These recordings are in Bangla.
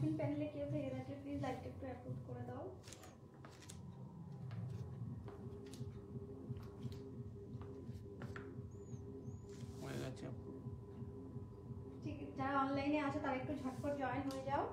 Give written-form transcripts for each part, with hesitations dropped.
স্ক্রিন প্যানেলে কেউ থেকে থাকলে প্লিজ লাইকটা একটু অ্যাপ্লোড করে দাও। ঠিক, যারা অনলাইনে আছে তারা একটু ঝটপট জয়েন হয়ে যাও।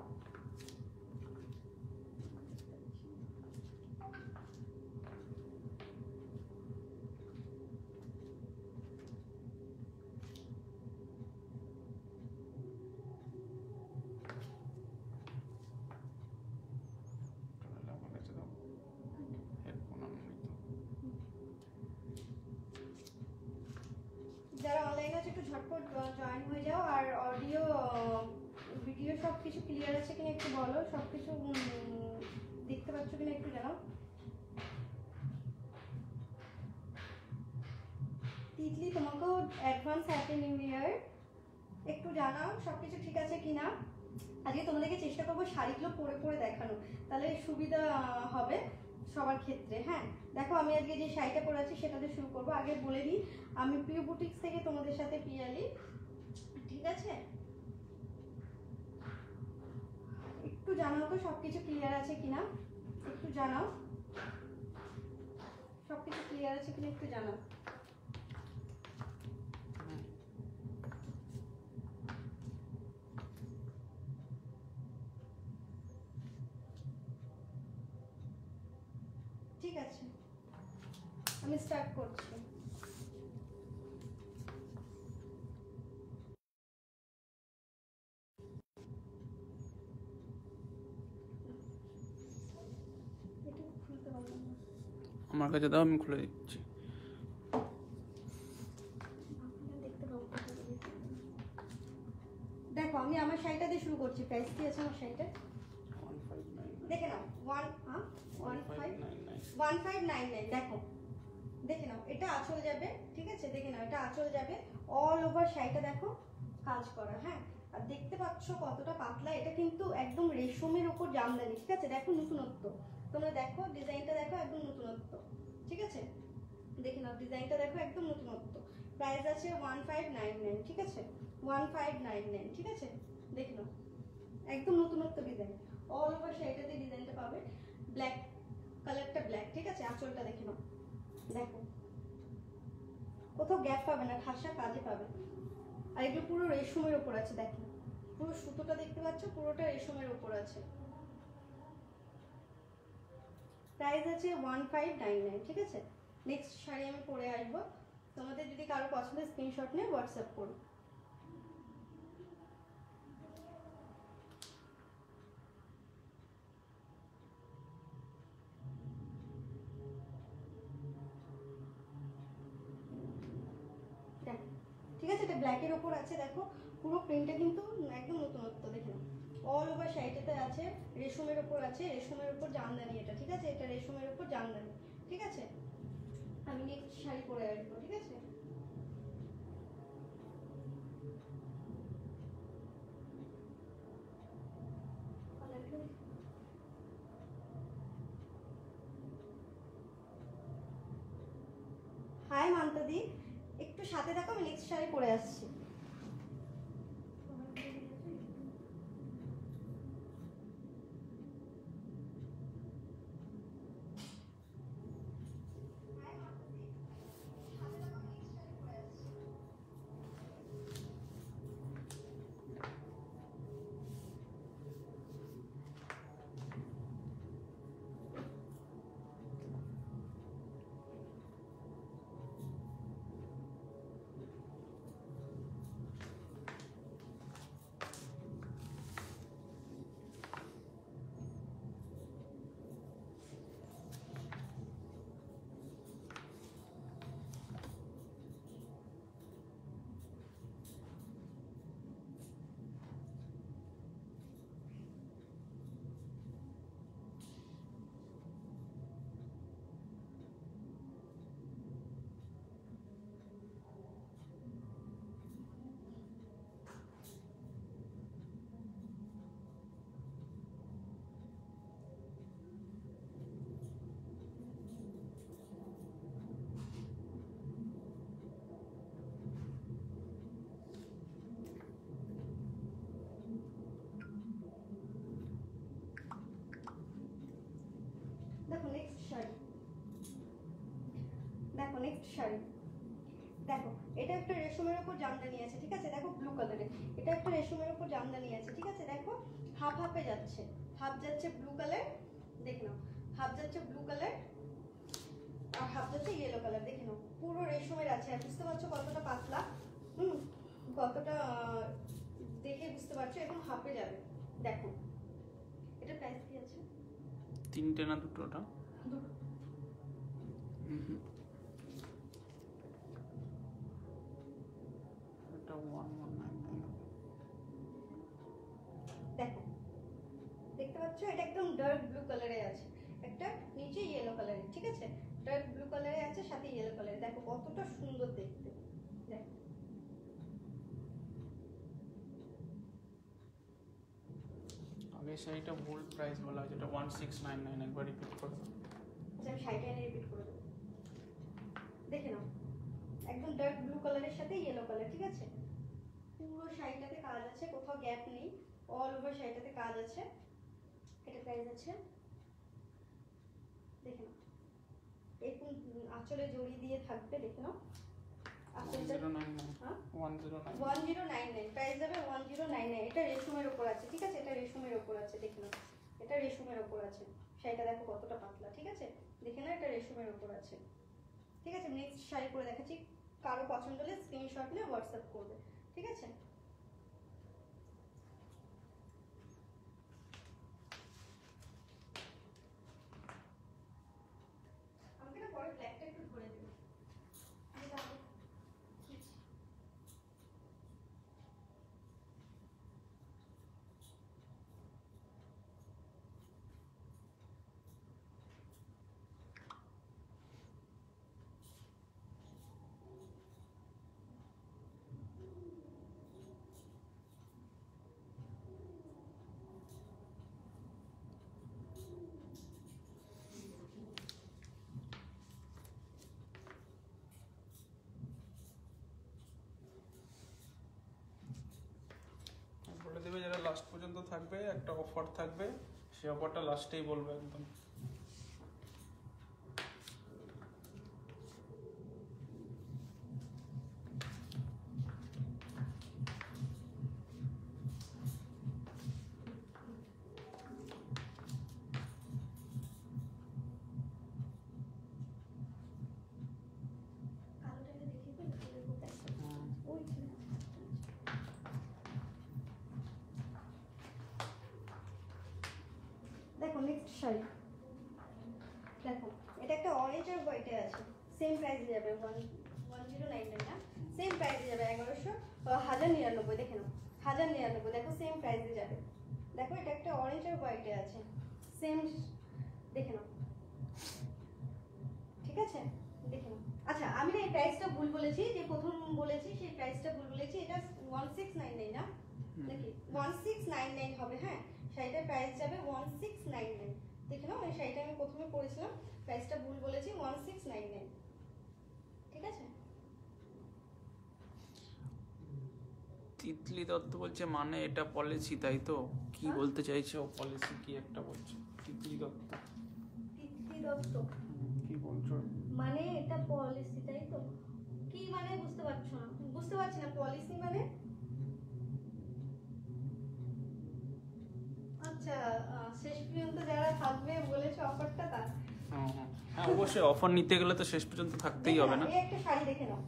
যারা অনলাইনে আছে একটু ঝটপট জয়েন হয়ে যাও। আর অডিও ভিডিও সব কিছু ক্লিয়ার আছে কিনা একটু বলো, সব কিছু দেখতে পাচ্ছ কিনা একটু জানাও। তিতলি তোমাকেও অ্যাডভান্স হ্যাপি নিউ ইয়ার, একটু জানাও সব কিছু ঠিক আছে কিনা। আজকে তোমাদেরকে চেষ্টা করবো শাড়িগুলো পরে পরে দেখানো, তাহলে সুবিধা হবে সবার ক্ষেত্রে। হ্যাঁ দেখো, আমি আজকে যে শাড়িটা পরে আছি সেটাতে শুরু করবো। আগে বলে দিই, আমি প্রিয় বুটিক্স থেকে তোমাদের সাথে পিয়ালি, ঠিক আছে। একটু জানাও তো সব কিছু ক্লিয়ার আছে কিনা, একটু জানাও সব কিছু ক্লিয়ার আছে কিনা, একটু জানাও। ঠিক আছে, আমি স্টার্ট করছি। আমার কাছে দাও, আমি খুলে দিচ্ছি। দেখো আমি আমার শাড়িটা দিয়ে শুরু করছি। প্রাইস কি আছে আমার শাড়িটা দেখে নাও। 1599। দেখো দেখে নাও, এটা আঁচল যাবে, ঠিক আছে। দেখে নাও, এটা আঁচল যাবে, অল ওভার শাড়িটা দেখো কাজ করা। হ্যাঁ, আর দেখতে পাচ্ছ কতটা পাতলা, এটা কিন্তু একদম রেশমের উপর জামদানি, ঠিক আছে। দেখো নতুনত্ব, তোমরা দেখো ডিজাইনটা দেখো, একদম নতুনত্ব, ঠিক আছে। দেখে নাও ডিজাইনটা দেখো, একদম নতুনত্ব। প্রাইস আছে 1599, ঠিক আছে। 1599, ঠিক আছে। দেখে নাও একদম নতুনত্ব ডিজাইন, অল ওভার শাড়িটাতে ডিজাইনটা পাবে। ব্ল্যাক কালারটা ব্ল্যাক, ঠিক আছে। আঁচলটা দেখে নাও, দেখো কোথাও গ্যাপ পাবে না, ঠাসা কাজে পাবে। আর এগুলো পুরো রেশমের উপর আছে, দেখো পুরো সুতোটা দেখতে পাচ্ছ, পুরোটা রেশমের উপর আছে। প্রাইস আছে 1599, ঠিক আছে। নেক্সট শাড়ি আমি পরে আসবো, তোমাদের যদি কারো পছন্দের স্ক্রিনশট নিয়ে হোয়াটসঅ্যাপ করো। ঠিক আছে, এটা ব্ল্যাকের উপর আছে, দেখো পুরো প্রিন্টটা কিন্তু একদম নতুনত্ব। দেখে নাও অল ওভার শাড়িটাতে আছে, রেশমের উপর আছে, রেশমের উপর জামদানি এটা, ঠিক আছে। এটা রেশমের উপর জামদানি, ঠিক আছে। আমি নেক্সট শাড়ি পরে আসবো, ঠিক আছে। হাই মান্তাদি, একটু সাথে থাকো, আমি নেক্সট শাড়ি পরে আসছি। নেক্সট শাড়ি দেখো, এটা একটা রেশমের উপর জামদানি আছে, ঠিক আছে, দেখো ব্লু কালারের, এটা একটা রেশমের উপর জামদানি আছে, ঠিক আছে, দেখো হাফ হাফে যাচ্ছে, হাফ যাচ্ছে ব্লু কালার, দেখে নাও, হাফ যাচ্ছে ব্লু কালার আর হাফ যাচ্ছে ইয়েলো কালার, দেখে নাও পুরো রেশমের আছে। আর বুঝতে পারছো কতটা পাতলা, কতটা দেখে বুঝতে পারছো, এখন হাফে যাবে। দেখো এটা প্রাইস কি আছে? 3টে না 2টোটা? দুটো। এটা 1199। দেখো দেখতে পাচ্ছ, এটা একদম ডার্ক ব্লু কালারে আছে, একটা নিচে ইয়েলো কালারে, ঠিক আছে, ডার্ক ব্লু কালারে আছে সাথে ইয়েলো কালারে, দেখো কতটা সুন্দর দেখতে। দেখো আগে শাড়িটা ভুল প্রাইস বলা হয়েছে, এটা 1699, একবার রিপিট করে দাও। আচ্ছা আমি শাড়িটা এনে রিপিট করে দেবো, দেখে নাও একদম ডার্ক ব্লু কালারের সাথে ইয়েলো কালার, ঠিক আছে, পুরো শাড়িটাতে কাজ আছে, কোথাও গ্যাপ নেই, অল ওভার শাড়িটাতে কাজ আছে। এটা প্রাইস আছে, দেখে নাও এরকম আঁচলে জড়ি দিয়ে থাকবে, দেখে নাও আঁচলটা 1099, প্রাইস যাবে 1099। এটা রেশমের উপর আছে, ঠিক আছে, এটা রেশমের উপর আছে, দেখে নাও এটা রেশমের উপর আছে, শাড়িটা দেখো কতটা পাতলা, ঠিক আছে, দেখে নাও এটা রেশমের উপর আছে, ঠিক আছে। নেক্সট শাড়ি পরে দেখাচ্ছি, কারো পছন্দ হলে স্ক্রিনশট নিয়ে হোয়াটসঅ্যাপ করবে, ঠিক আছে। আমাকে না পরে ব্ল্যাকটা একটু ধরে দেবে। বলে দেবে যারা লাস্ট পর্যন্ত থাকবে একটা অফার থাকবে, সেই অফারটা লাস্টেই বলবে একদম। কালোটাকে দেখিয়ে দিই, দেখো ব্যাকটা। ওই যে। দেখো নেক্সট শাড়ি দেখো, এটা একটা অরেঞ্জ আর হোয়াইটে আছে, সেম প্রাইসে যাবে 1099 না, সেম প্রাইসে যাবে 1099, দেখে নাও 1099, দেখো সেম প্রাইসে যাবে। দেখো এটা একটা অরেঞ্জ আর হোয়াইটে আছে, সেম, দেখে নাও, ঠিক আছে, দেখে নাও। আচ্ছা আমি না এই প্রাইসটা ভুল বলেছি, যে প্রথম বলেছি সেই প্রাইসটা ভুল বলেছি, এটা 1699 না, নাকি 1699 হবে, হ্যাঁ শাড়িটার প্রাইস যাবে 1699, দেখে নাও এই শাড়িটা আমি প্রথমে পরেছিলাম, প্রাইসটা ভুল বলেছি 1699, ঠিক আছে। তিতলি দত্ত বলছে মানে এটা পলিসি, তাই তো? কি বলতে চাইছে ও? পলিসি কি একটা বলছে তিতলি দত্ত। তিতলি দত্ত কি বলছো? মানে এটা পলিসি, তাই তো? কি মানে বুঝতে পারছো না? বুঝতে পারছি না, পলিসি মানে? আচ্ছা শেষ পর্যন্ত যারা থাকবে বলেছে অফারটা, তার হ্যাঁ অবশ্যই অফার নিতে গেলে তো শেষ পর্যন্ত থাকতেই হবে না। এই একটা শাড়ি দেখে নাও,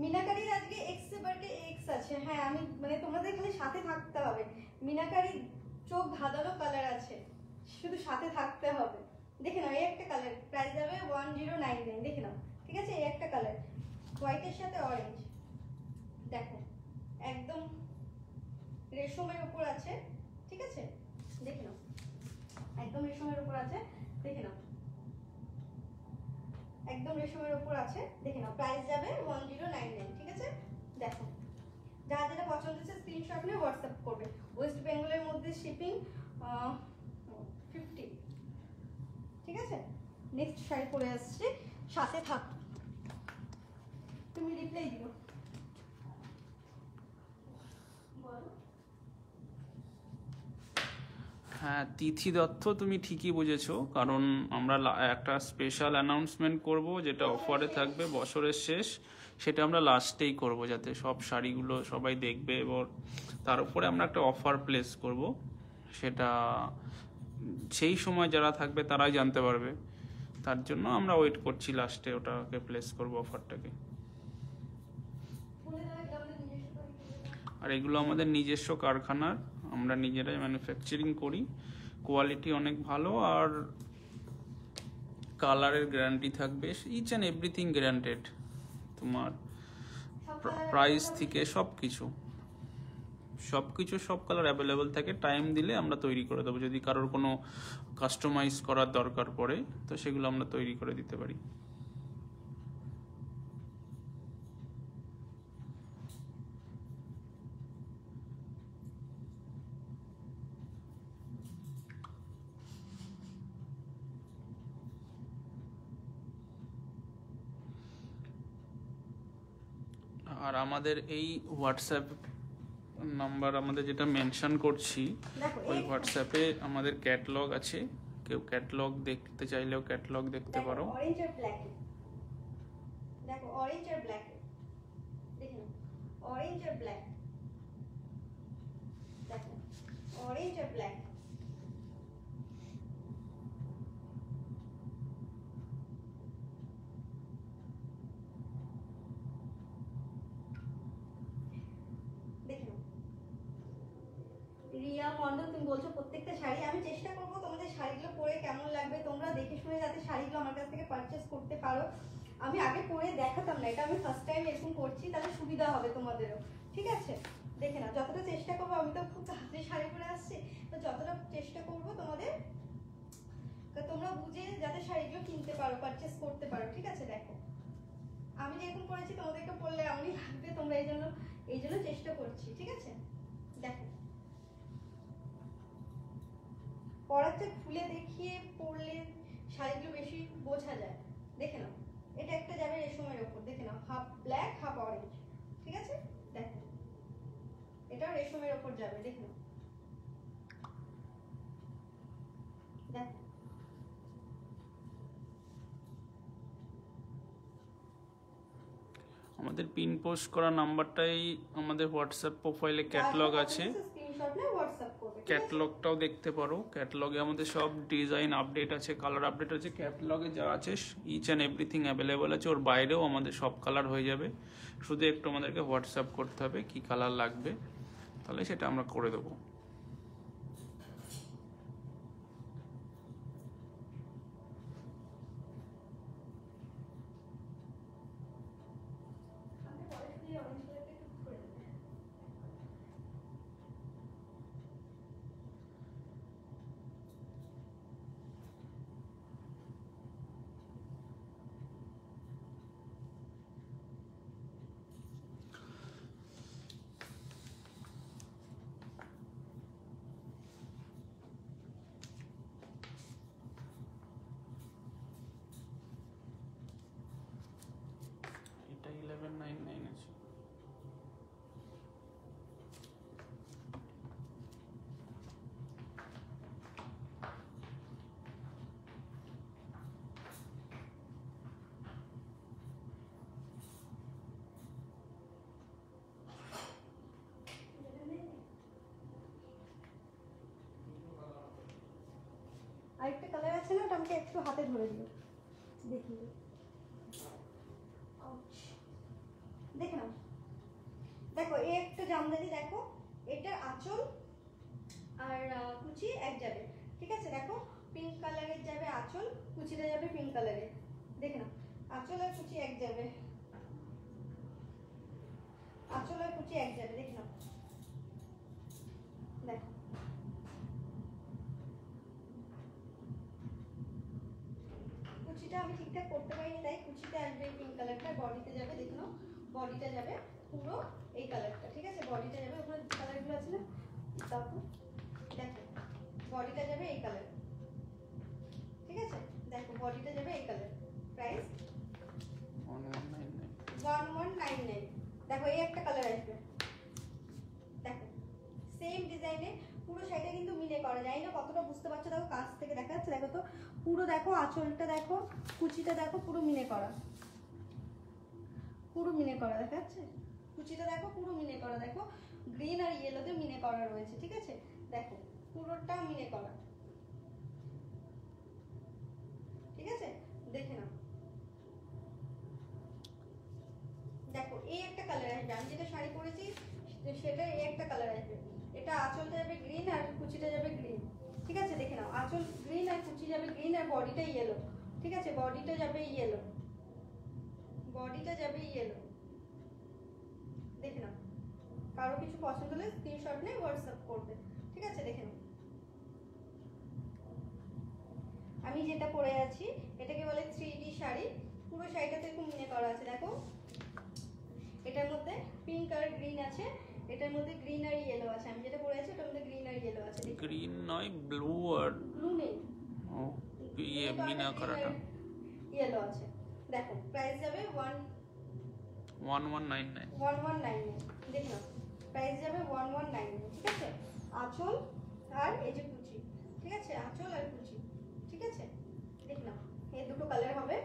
মিনাকারির আজকে এক্স এর বার্থডে এক্স আছে, হ্যাঁ আমি মানে তোমাদের খালি সাথে থাকতে হবে, মিনাকারির চোখ ধাঁধানো কালার আছে, শুধু সাথে থাকতে হবে, দেখে নাও এই একটা কালার, প্রাইস যাবে 1099, দেখে নাও, ঠিক আছে, এই একটা কালার হোয়াইটের সাথে অরেঞ্জ, দেখো একদম রেশমের উপর আছে, ঠিক আছে, দেখে নাও একদম রেশমের উপর আছে, দেখে নাও একদম রেশমের উপর আছে, দেখে নাও প্রাইস যাবে 1099, ঠিক আছে। দেখো যার যেটা পছন্দ হচ্ছে স্ক্রিনশট নিয়ে হোয়াটসঅ্যাপ করবে, ওয়েস্ট বেঙ্গলের মধ্যে শিপিং 50, ঠিক আছে। নেক্সট শাড়ি পরে আসছে, সাথে থাক, তুমি রিপ্লাই দিও, বলো। হ্যাঁ, তিথি দত্ত তুমি ঠিকই বুঝেছো, কারণ আমরা একটা স্পেশাল অ্যানাউন্সমেন্ট করব যেটা অফারে থাকবে বছরের শেষ, সেটা আমরা লাস্টেই করব যাতে সব শাড়িগুলো সবাই দেখবে, এবং তার উপরে আমরা একটা অফার প্লেস করব, সেটা সেই সময় যারা থাকবে তারাই জানতে পারবে। তার জন্য আমরা ওয়েট করছি, লাস্টে ওটাকে প্লেস করব অফারটাকে। আর এগুলো আমাদের নিজস্ব কারখানার, আমরা নিজেরাই ম্যানুফ্যাকচারিং করি, কোয়ালিটি অনেক ভালো, আর কালারের গ্যারান্টি থাকবে, ইচ অ্যান্ড এভরিথিং গ্যারান্টেড। তোমার প্রাইস থেকে সব কিছু সব কালার অ্যাভেলেবেল থাকে। টাইম দিলে আমরা তৈরি করে দেবো, যদি কারোর কোনো কাস্টমাইজ করার দরকার পড়ে তো সেগুলো আমরা তৈরি করে দিতে পারি। আর আমাদের এই হোয়াটসঅ্যাপ নাম্বার আমাদের যেটা মেনশন করছি, ওই হোয়াটসঅ্যাপে আমাদের ক্যাটালগ আছে, কেউ ক্যাটালগ দেখতে চাইলেও ক্যাটালগ দেখতে পারো। অরেঞ্জ আর ব্ল্যাক, দেখো অরেঞ্জ আর ব্ল্যাক, দেখুন অরেঞ্জ আর ব্ল্যাক, দেখো অরেঞ্জ আর ব্ল্যাক। রিয়া মন্ডল, তুমি বলছো প্রত্যেকটা শাড়ি, আমি চেষ্টা করবো তোমাদের শাড়িগুলো পরে কেমন লাগবে তোমরা দেখে শুনে যাতে শাড়িগুলো আমার কাছ থেকে পারচেস করতে পারো। আমি আগে পরে দেখাতাম না, এটা আমি ফার্স্ট টাইম এরকম করছি, তাহলে সুবিধা হবে তোমাদেরও, ঠিক আছে? দেখে নাও, যতটা চেষ্টা করবো, আমি তো খুব তাড়াতাড়ি শাড়ি পরে আসছি, তো যতটা চেষ্টা করবো তোমাদের, তোমরা বুঝে যাতে শাড়িগুলো কিনতে পারো, পারচেস করতে পারো, ঠিক আছে? দেখো আমি যেরকম করেছি তোমাদেরকে পরলে এমনই লাগবে, তোমরা এই জন্য চেষ্টা করছি, ঠিক আছে? দেখো পরাতে খুলে দেখিয়ে পরলে শাড়িগুলো বেশি বোঝা যায়। দেখে নাও, এটা একটা যাবে রেশমের ওপর, দেখে নাও হাফ ব্ল্যাক হাফ অরেঞ্জ, ঠিক আছে? দেখো এটাও রেশমের ওপর যাবে, দেখে নাও, দেখো আমাদের পিন পোস্ট করা নাম্বারটাই আমাদের হোয়াটসঅ্যাপ প্রোফাইলে ক্যাটালগ আছে, স্ক্রিনশট নিয়ে হোয়াটসঅ্যাপ করবে, ক্যাটালগটাও দেখতে পারো। ক্যাটালগে আমাদের সব ডিজাইন আপডেট আছে, কালার আপডেট আছে, ক্যাটালগে যা আছে ইচ অ্যান্ড এভরিথিং অ্যাভেলেবেল আছে। ওর বাইরেও আমাদের সব কালার হয়ে যাবে, শুধু একটু আমাদেরকে হোয়াটসঅ্যাপ করতে হবে কি কালার লাগবে, তাহলে সেটা আমরা করে দেবো। এটা 1199 আছে। আরেকটা কালার আছে না, ওটা আমাকে একটু হাতে ধরে দিও, দেখি দেখে নাও। দেখো এই একটা জামদানি, দেখো এটার আঁচল আর কুচি এক যাবে, ঠিক আছে? দেখো পিঙ্ক কালারের যাবে আঁচল, কুচিটা যাবে পিঙ্ক কালারের, দেখে নাও আঁচল আর কুচি এক যাবে, আঁচল আর কুচি এক যাবে, দেখে নাও। দেখো কুচিটা আমি ঠিকঠাক করতে পারিনি, তাই কুচিটা আসবে পিঙ্ক কালারটা, বডিতে যাবে, দেখে নাও বডিটা যাবে পুরো এই কালারটা, ঠিক আছে? বডিটা যাবে, ওখানে কালারগুলো আছে না, তারপর দেখো বডিটা যাবে এই কালার, ঠিক আছে? দেখো বডিটা যাবে এই কালার, প্রাইস 1199। দেখো এই একটা কালার আসবে, দেখো সেম ডিজাইনে পুরো শাড়িটা কিন্তু মিলে করা করা যায় না, কতটা বুঝতে পারছো দেখো, কাছ থেকে দেখা যাচ্ছে, দেখো তো পুরো দেখো আঁচলটা দেখো, কুচিটা দেখো পুরো মিনে করা, পুরো মিনে করা দেখা যাচ্ছে, কুচিটা দেখো পুরো মিনে করা, দেখো গ্রিন আর ইয়েলোতে মিনে করা রয়েছে, ঠিক আছে, দেখো পুরোটা মিনে করা, ঠিক আছে, দেখে নাও। দেখো এই একটা কালার আসবে, আমি যেটা শাড়ি পরেছি সেটা এই একটা কালার আসবে, এটা আঁচলটা যাবে গ্রিন আর কুচিটা যাবে গ্রিন, ঠিক আছে, দেখে নাও আঁচল গ্রিন আর কুচি যাবে গ্রিন আর বডিটা ইয়েলো, ঠিক আছে, বডিটা যাবে ইয়েলো, বডিটা যাবে ইয়েলো, দেখে নাও। কারো কিছু পছন্দ হলে স্ক্রিনশট নিয়ে হোয়াটসঅ্যাপ করবে, ঠিক আছে, দেখে নাও। আমি যেটা পরে আছি এটাকে বলে 3D শাড়ি, পুরো শাড়িটাতে এরকম মিনে করা আছে, দেখো এটার মধ্যে পিঙ্ক আর গ্রিন আছে, এটার মধ্যে গ্রিন আর ইয়েলো আছে, আমি যেটা পরে আছি ওটার মধ্যে গ্রিন আর ইয়েলো আছে, গ্রিন নয় ব্লু আর ব্লু নেই, ও ইয়ে মিনা করাটা ইয়েলো আছে, দেখো প্রাইস যাবে 1199 1199, দেখো প্রাইস যাবে 1199, ঠিক আছে, আঁচল আর এই যে কুচি, ঠিক আছে, আঁচল আর কুচি, ঠিক আছে, দেখ নাও এই দুটো কালার হবে,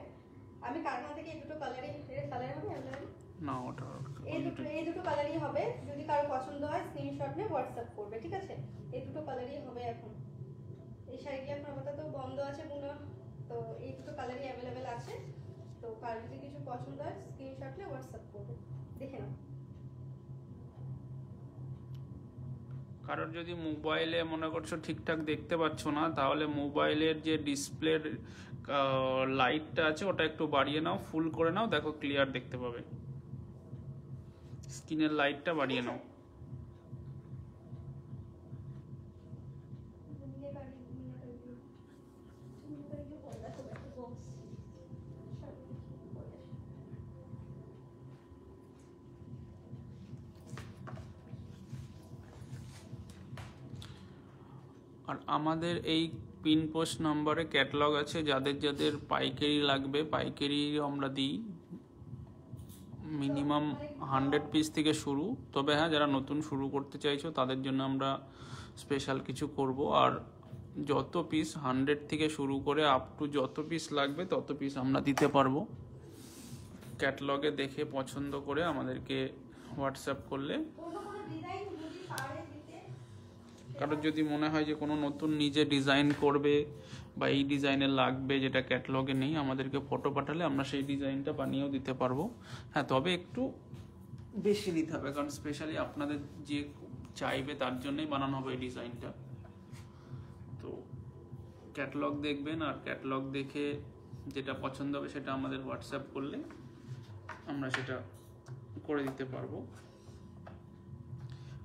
আমি কারখানা থেকে এই দুটো কালারই কালার হবে অ্যাভেলেবল না ওটা এই দুটো কালারই হবে, যদি কারো পছন্দ হয় স্ক্রিনশট নিয়ে হোয়াটসঅ্যাপ করবে, ঠিক আছে, এই দুটো কালারই হবে এখন, এই শাড়িগুলো এখন আপাতত বন্ধ আছে বুনো, তো এই দুটো কালারই অ্যাভেলেবেল আছে, তো কার যদি কিছু পছন্দ হয় স্ক্রিনশট নিয়ে হোয়াটসঅ্যাপ করবে, দেখে নাও। কারোর যদি মোবাইলে মনে করছো ঠিকঠাক দেখতে পাচ্ছ না, তাহলে মোবাইলের যে ডিসপ্লের লাইটটা আছে ওটা একটু বাড়িয়ে নাও, ফুল করে নাও, দেখো ক্লিয়ার দেখতে পাবে, স্ক্রিনের লাইটটা বাড়িয়ে নাও। আর আমাদের এই পিন পোস্ট নাম্বারে ক্যাটালগ আছে, যাদের যাদের পাইকারি লাগবে পাইকারি আমরা দিই, মিনিমাম 100 পিস থেকে শুরু, তবে হ্যাঁ যারা নতুন শুরু করতে চাইছো তাদের জন্য আমরা স্পেশাল কিছু করব, আর যত পিস 100 থেকে শুরু করে আপ টু যত পিস লাগবে তত পিস আমরা দিতে পারবো, ক্যাটালগে দেখে পছন্দ করে আমাদেরকে হোয়াটসঅ্যাপ করলে। কারোর যদি মনে হয় যে কোনো নতুন নিজে ডিজাইন করবে বা এই ডিজাইনের লাগবে যেটা ক্যাটালগে নেই, আমাদেরকে ফটো পাঠালে আমরা সেই ডিজাইনটা বানিয়েও দিতে পারবো, হ্যাঁ তবে একটু বেশি নিতে হবে, কারণ স্পেশালি আপনাদের যে চাইবে তার জন্যই বানানো হবে এই ডিজাইনটা। তো ক্যাটালগ দেখবেন, আর ক্যাটালগ দেখে যেটা পছন্দ হবে সেটা আমাদের হোয়াটসঅ্যাপ করলে আমরা সেটা করে দিতে পারবো।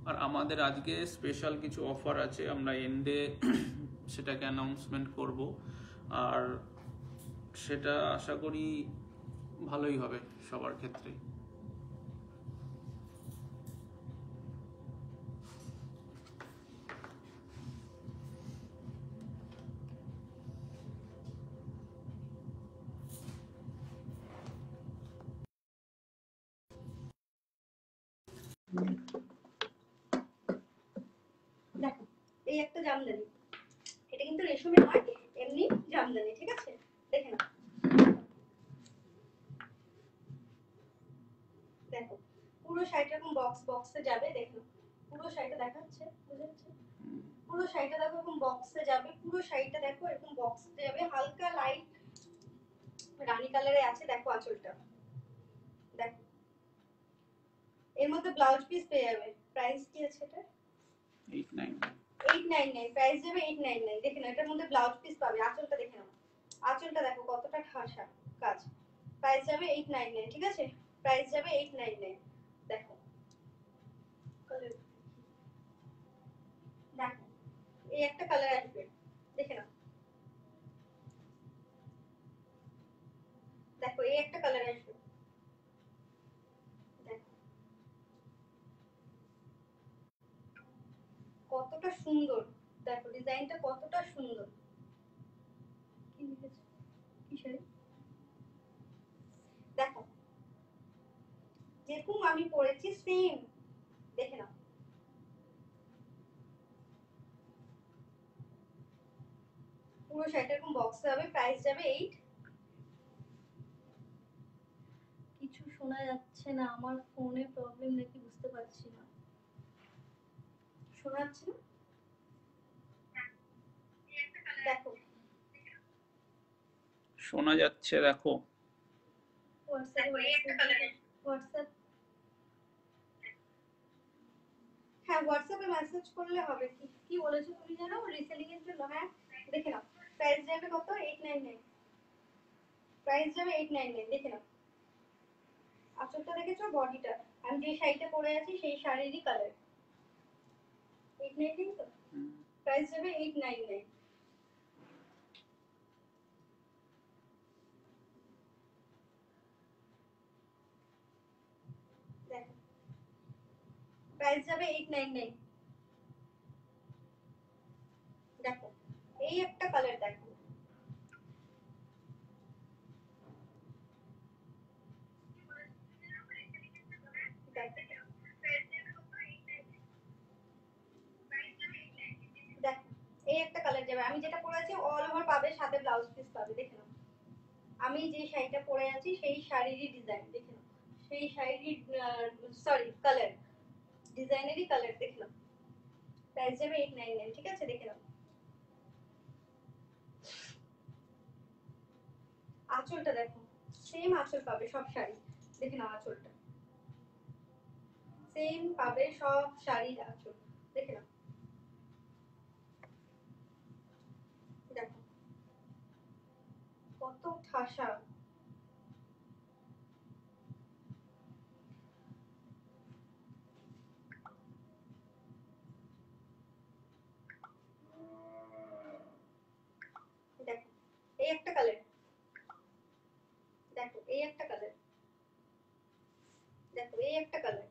আর আমাদের আজকে স্পেশাল কিছু অফার আছে, আমরা এন্ডে সেটাকে অ্যানাউন্সমেন্ট করব, আর সেটা আশা করি ভালোই হবে সবার ক্ষেত্রে। দেখো এই একটা জামদানি, এটা কিন্তু রেশমের নয়, এমনি জামদানি, ঠিক আছে, দেখে নাও, দেখো পুরো শাড়িটা এরকম বক্সে যাবে, দেখো পুরো শাড়িটা দেখাচ্ছে, বুঝা যাচ্ছে, পুরো শাড়িটা দেখো এরকম বক্সে যাবে, পুরো শাড়িটা দেখো এরকম বক্সে যাবে, হালকা লাইট রানী কালারে আছে, দেখো আঁচলটা, দেখো এর মধ্যে ব্লাউজ পিস পেয়ে যাবে, প্রাইস কি আছে এটা 899, প্রাইস যাবে 899, দেখে নাও এটার মধ্যে ব্লাউজ পিস পাবে, আঁচলটা দেখে নাও, আঁচলটা দেখো কতটা ঠাসা কাজ, প্রাইস যাবে 899, ঠিক আছে, প্রাইস যাবে 899, দেখো দেখো এই একটা কালার আসবে, দেখে নাও, দেখো এই একটা কালার আসবে, দেখো কতটা সুন্দর, দেখো ডিজাইনটা কতটা সুন্দর, কি লিখেছে কি শাড়ি, দেখো যেরকম আমি পরেছি সেম, দেখে নাও পুরো শাড়িটা এরকম বক্সে হবে, প্রাইস যাবে 8। কিছু শোনা যাচ্ছে না, আমার ফোনে প্রবলেম নাকি বুঝতে পারছি না। শোনা যাচ্ছে না? দেখো শোনা যাচ্ছে, দেখো। হোয়াটসঅ্যাপ, হ্যাঁ হোয়াটসঅ্যাপে মেসেজ করলে হবে। কি কি বলেছো তুমি জানো? রিসেলিং এর জন্য? হ্যাঁ দেখে নাও, প্রাইস যাবে কত? 899। প্রাইস যাবে 899, দেখে নাও। আঁচলটা দেখেছো, বডিটা আমি যে শাড়িটা পরে আছি সেই শাড়িরই কালার। 899 তো, প্রাইস যাবে 899। দেখো প্রাইস যাবে 899। দেখো এই একটা কালার, দেখো দেখো এই একটা কালার যাবে। আমি যেটা পরে আছি অল ওভার পাবে, সাথে ব্লাউজ পিস পাবে, দেখে নাও। আমি যে শাড়িটা পরে আছি সেই শাড়িরই ডিজাইন, দেখে নাও। সেই শাড়ির সরি কালার, ডিজাইনেরই কালার, দেখে নাও। প্রাইস যাবে 899, ঠিক আছে, দেখে নাও। আঁচলটা দেখো, সেম আঁচল পাবে সব শাড়ি, দেখে নাও আঁচলটা সেম পাবে সব শাড়ির আঁচল, দেখে নাও। দেখো কত ঠাসা। দেখো এই একটা কালার, দেখো এই একটা কালার, দেখো এই একটা কালার,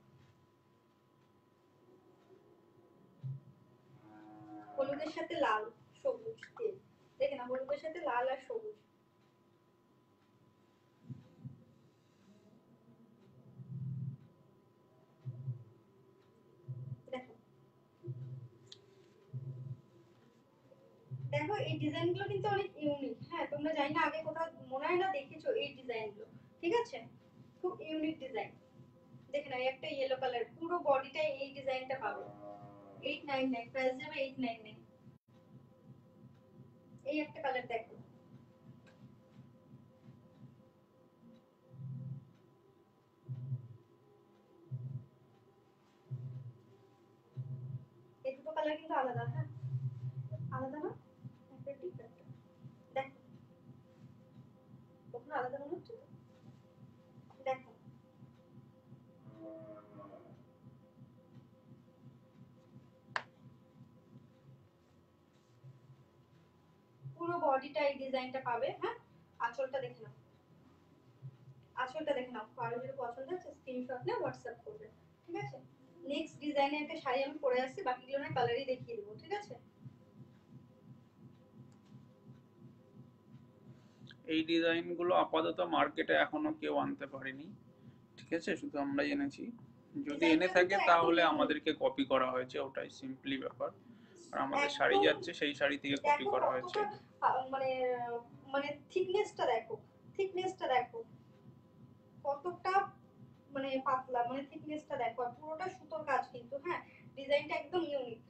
হলুদের সাথে লাল সবুজ দিয়ে, দেখে না, হলুদের সাথে লাল আর সবুজ। দেখো দেখো এই ডিজাইনগুলো কিন্তু অনেক ইউনিক। হ্যাঁ তোমরা জানি না আগে কোথাও মনে হয় না দেখেছো এই ডিজাইনগুলো, ঠিক আছে, খুব ইউনিক ডিজাইন। দেখে নাও একটা ইয়েলো কালার, পুরো বডিটাই এই ডিজাইনটা পাবে। 899, প্রাইস যাবে 899। এই একটা কালার দেখো, এই দুটো কালার কিন্তু আলাদা, হ্যাঁ আলাদা না, একটা ঠিক একটা। দেখো কখনো আলাদা মনে হচ্ছে? দেখো পুরো বডিটা এই ডিজাইনটা পাবে। হ্যাঁ আঁচলটা দেখে নাও, আঁচলটা দেখে নাও। কারো যদি পছন্দ হচ্ছে স্ক্রিনশট নিয়ে হোয়াটসঅ্যাপ করবে, ঠিক আছে। নেক্সট ডিজাইনে একটা শাড়ি আমি পরে আসছি, বাকিগুলো না কালারই দেখিয়ে দেবো, ঠিক আছে। এই ডিজাইনগুলো আপাতত মার্কেটে এখনো কেউ আনতে পারেনি, ঠিক আছে, শুধু আমরাই এনেছি। যদি এনে থাকে তাহলে আমাদেরকে কপি করা হয়েছে, ওটাই সিম্পলি ব্যাপার। আর আমাদের শাড়ি যাচ্ছে সেই শাড়ি থেকে কপি দেখো করা হয়েছে। কতটা মানে মানে থিকনেসটা দেখো, থিকনেসটা দেখো কতটা মানে পাতলা, মানে থিকনেসটা দেখো, আর পুরোটা সুতোর কাজ কিন্তু। হ্যাঁ ডিজাইনটা একদম ইউনিক।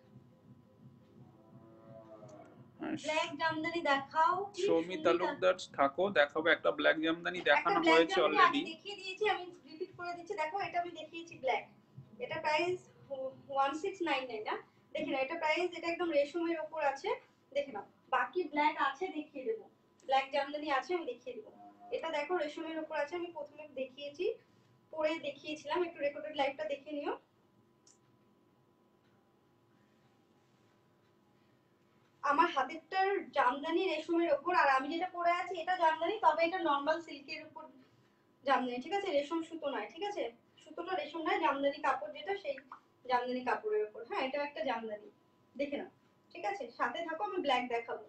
ব্ল্যাক জামদানি দেখাও, কি সৌমি সুন্দর। তালুকদার থাকো, দেখাবো একটা ব্ল্যাক জামদানি, একটা দেখানো ব্ল্যাক হয়েছে জামদানি আগে অলরেডি। দেখিয়ে দিয়েছি, আমি রিপিট করে দিচ্ছি। দেখো এটা আমি দেখিয়েছি ব্ল্যাক, এটা প্রাইস 1699 না, দেখে নাও এটা প্রাইস, এটা একদম রেশমের উপর আছে, দেখে নাও। বাকি ব্ল্যাক আছে দেখিয়ে দেবো, ব্ল্যাক জামদানি আছে আমি দেখিয়ে দেবো। এটা দেখো রেশমের উপর আছে, আমি প্রথমে দেখিয়েছি, পরে দেখিয়েছিলাম, একটু রেকর্ডেড লাইভটা দেখে নিও। আমার হাতেরটার জামদানি রেশমের উপর, আর আমি যেটা পরে আছি এটা জামদানি, তবে এটা নর্মাল সিল্কের উপর জামদানি, ঠিক আছে, রেশম সুতো নয়, ঠিক আছে, সুতোটা রেশম নয়, জামদানি কাপড় যেটা সেই জামদানি কাপড়ের উপর। হ্যাঁ এটা একটা জামদানি, দেখে নাও, ঠিক আছে। সাথে থাকো, আমি ব্ল্যাক দেখাবো।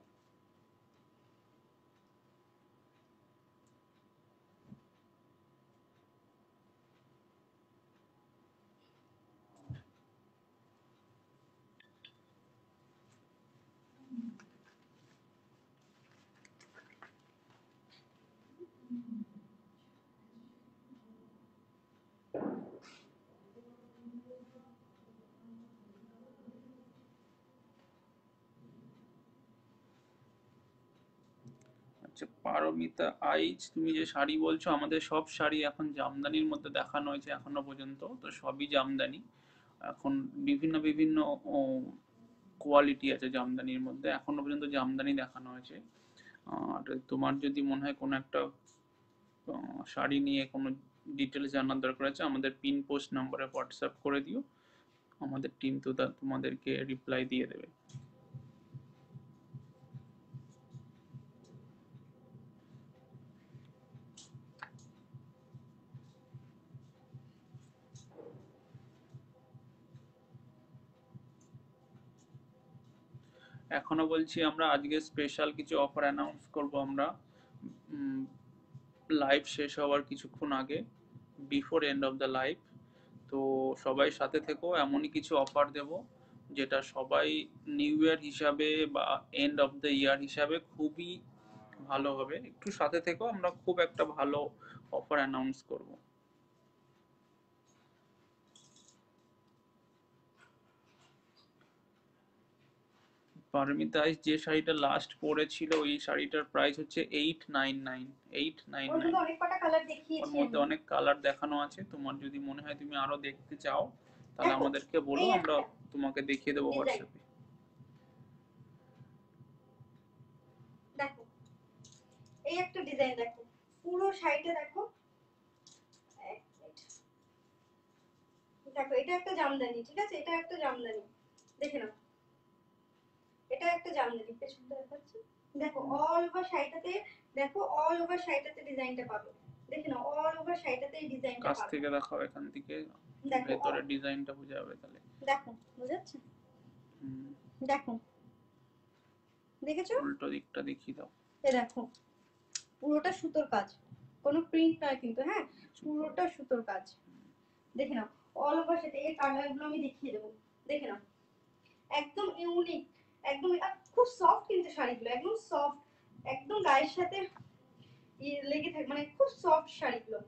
আচ্ছা পারমিতা আইচ, তুমি যে শাড়ি বলছো, আমাদের সব শাড়ি এখন জামদানির মধ্যে দেখানো হয়েছে এখনো পর্যন্ত, তো সবই জামদানি। এখন বিভিন্ন বিভিন্ন কোয়ালিটি আছে জামদানির মধ্যে, এখনো পর্যন্ত জামদানি দেখানো হয়েছে। আর তোমার যদি মনে হয় কোনো একটা শাড়ি নিয়ে কোনো ডিটেলস জানার দরকার আছে, আমাদের পিন পোস্ট নাম্বারে হোয়াটসঅ্যাপ করে দিও, আমাদের টিম তো তোমাদেরকে রিপ্লাই দিয়ে দেবে। এখনো বলছি আমরা আজকে স্পেশাল কিছু অফার অ্যানাউন্স করব আমরা লাইভ শেষ হওয়ার কিছুক্ষণ আগে, before end of the live. তো সবাই সাথে থেকো, এমনই কিছু অফার দেব যেটা সবাই নিউ ইয়ার হিসাবে বা এন্ড অফ দ্য ইয়ার হিসাবে খুবই ভালো হবে। একটু সাথে থেকো, আমরা খুব একটা ভালো অফার অ্যানাউন্স করব। পারমিতা যে শাড়িটা লাস্ট পরেছিল ওই শাড়িটার প্রাইস হচ্ছে 899। ওর মধ্যে অনেক কটা কালার দেখিয়েছি ওর মধ্যে আমি। অনেক কালার দেখানো আছে, তোমার যদি মনে হয় তুমি আরো দেখতে চাও তাহলে দেখো, আমাদেরকে বলো, এই আমরা একটা তোমাকে দেখিয়ে দেবো ডিজাইন, হোয়াটসঅ্যাপে। দেখো এই একটা ডিজাইন, দেখো পুরো শাড়িটা দেখো। এক মিনিট। দেখো এটা একটা জামদানি, ঠিক আছে, এটা একটা জামদানি, দেখে নাও, এটা একটা জামদানি, পেছনটা দেখাচ্ছি। দেখো অল ওভার শাড়িটাতে, দেখো অল ওভার শাড়িটাতে ডিজাইনটা পাবে, দেখে নাও অল ওভার শাড়িটাতে এই ডিজাইনটা কাছ পাবে। থেকে দেখাও, এখান থেকে দেখো ভেতরে ডিজাইনটা বোঝা যাবে তাহলে। দেখো বুঝাচ্ছে, হুম, দেখো, দেখেছো, উল্টো দিকটা দেখিয়ে দাও। এ দেখো পুরোটা সুতোর কাজ, কোনো প্রিন্ট নয় কিন্তু, হ্যাঁ পুরোটা সুতোর কাজ, দেখে নাও অল ওভার সেটা। এই কালারগুলো আমি দেখিয়ে দেবো, দেখে নাও একদম ইউনিক, একদম আর খুব সফট কিন্তু শাড়িগুলো, একদম সফট, একদম গায়ের সাথে লেগে থাকে, মানে খুব সফট শাড়িগুলো।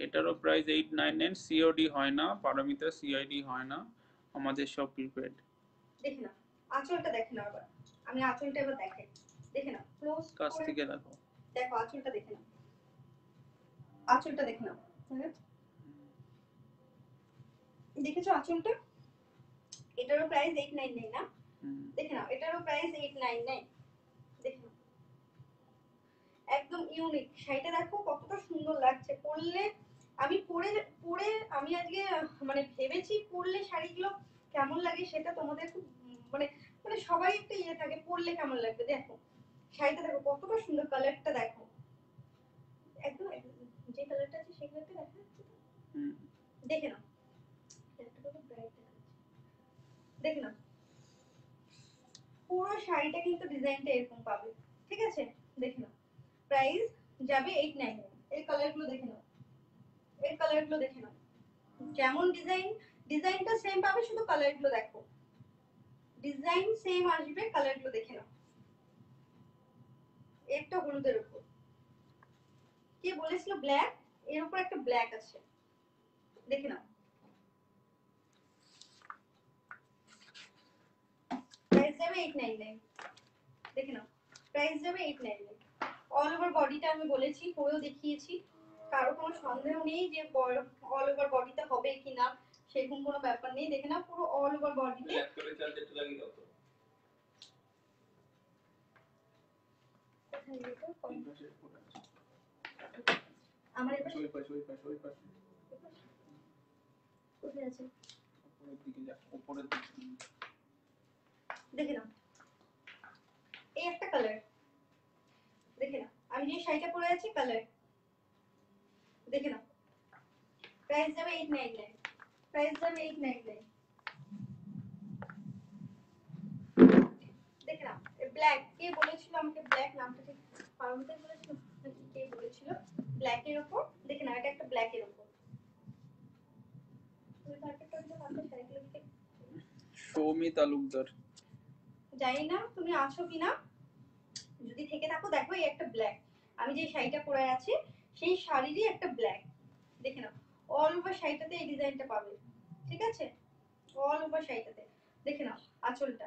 এটারও প্রাইস 899, সিওডি হয় না পারমিতা, সিআইডি হয় না, আমাদের সব প্রিপেড। দেখে নাও আঁচলটা, দেখে নাও আবার, আমি আঁচলটা এবার দেখাই, দেখে নাও ক্লোজ কাছ করে, থেকে দেখো। দেখো আঁচলটা দেখে নাও, আঁচলটা দেখে নাও, দেখেছো আঁচলটা, এটারও প্রাইস 899 না, দেখে নাও এটারও প্রাইস 899, দেখে নাও একদম ইউনিক শাড়িটা, দেখো কতটা সুন্দর লাগছে পরলে। আমি পরে পরে আমি আজকে মানে ভেবেছি পরলে শাড়িগুলো কেমন লাগে সেটা তোমাদের খুব মানে মানে সবাই একটা ইয়ে থাকে পরলে কেমন লাগবে। দেখো শাড়িটা দেখো কতটা সুন্দর, কালারটা দেখো একদম যে কালারটা আছে সেই কালারটা দেখা যাচ্ছে তো? দেখে নাও একটা কত ব্রাইট দেখাচ্ছে, দেখে নাও পুরো শাড়িটা কিন্তু ডিজাইনটা এরকম পাবে, ঠিক আছে, দেখে নাও প্রাইস যাবে 899। এই কালারগুলো দেখে নাও, এই কালারগুলো দেখে নাও, যেমন ডিজাইন, ডিজাইনটা সেম পাবে, শুধু কালারগুলো দেখো, ডিজাইন সেম আসবে, কালারগুলো দেখে নাও। একটা হলুদের উপর, কে বলেছিল ব্ল্যাক, এর উপর একটা ব্ল্যাক আছে, দেখে নাও প্রাইস যাবে 899, দেখে নাও প্রাইস যাবে 899। অল ওভার বডিটা আমি বলেছি, পরেও দেখিয়েছি, কারো কোনো সন্দেহ নেই যে অল ওভার বডিতে হবে কিনা, সেরকম কোনো ব্যাপার নেই, দেখে নাও পুরো অল ওভার বডিতে। আমার এটা কোথায় আছে, দেখে নাও এই একটা কালার, দেখে নাও আমি যে শাড়িটা পরে আছি কালার, দেখে নাও প্রাইস যাবে 899, প্রাইস যাবে 899, দেখে নাও ব্ল্যাক, কে বলেছিল আমাকে ব্ল্যাক নামটা, ঠিক পারমিতা বলেছিল নাকি কে বলেছিল ব্ল্যাক এর উপর, দেখে নাও এটা একটা ব্ল্যাক এর উপর। সৌমি তালুকদার, জানি না তুমি আছো কিনা, যদি থেকে থাকো দেখো এই একটা ব্ল্যাক, আমি যে শাড়িটা পরে আছি সেই শাড়িরই একটা ব্ল্যাক, দেখে নাও অল ওভার শাড়িটাতে এই ডিজাইনটা পাবে, ঠিক আছে, অল ওভার শাড়িটাতে। দেখে নাও আঁচলটা,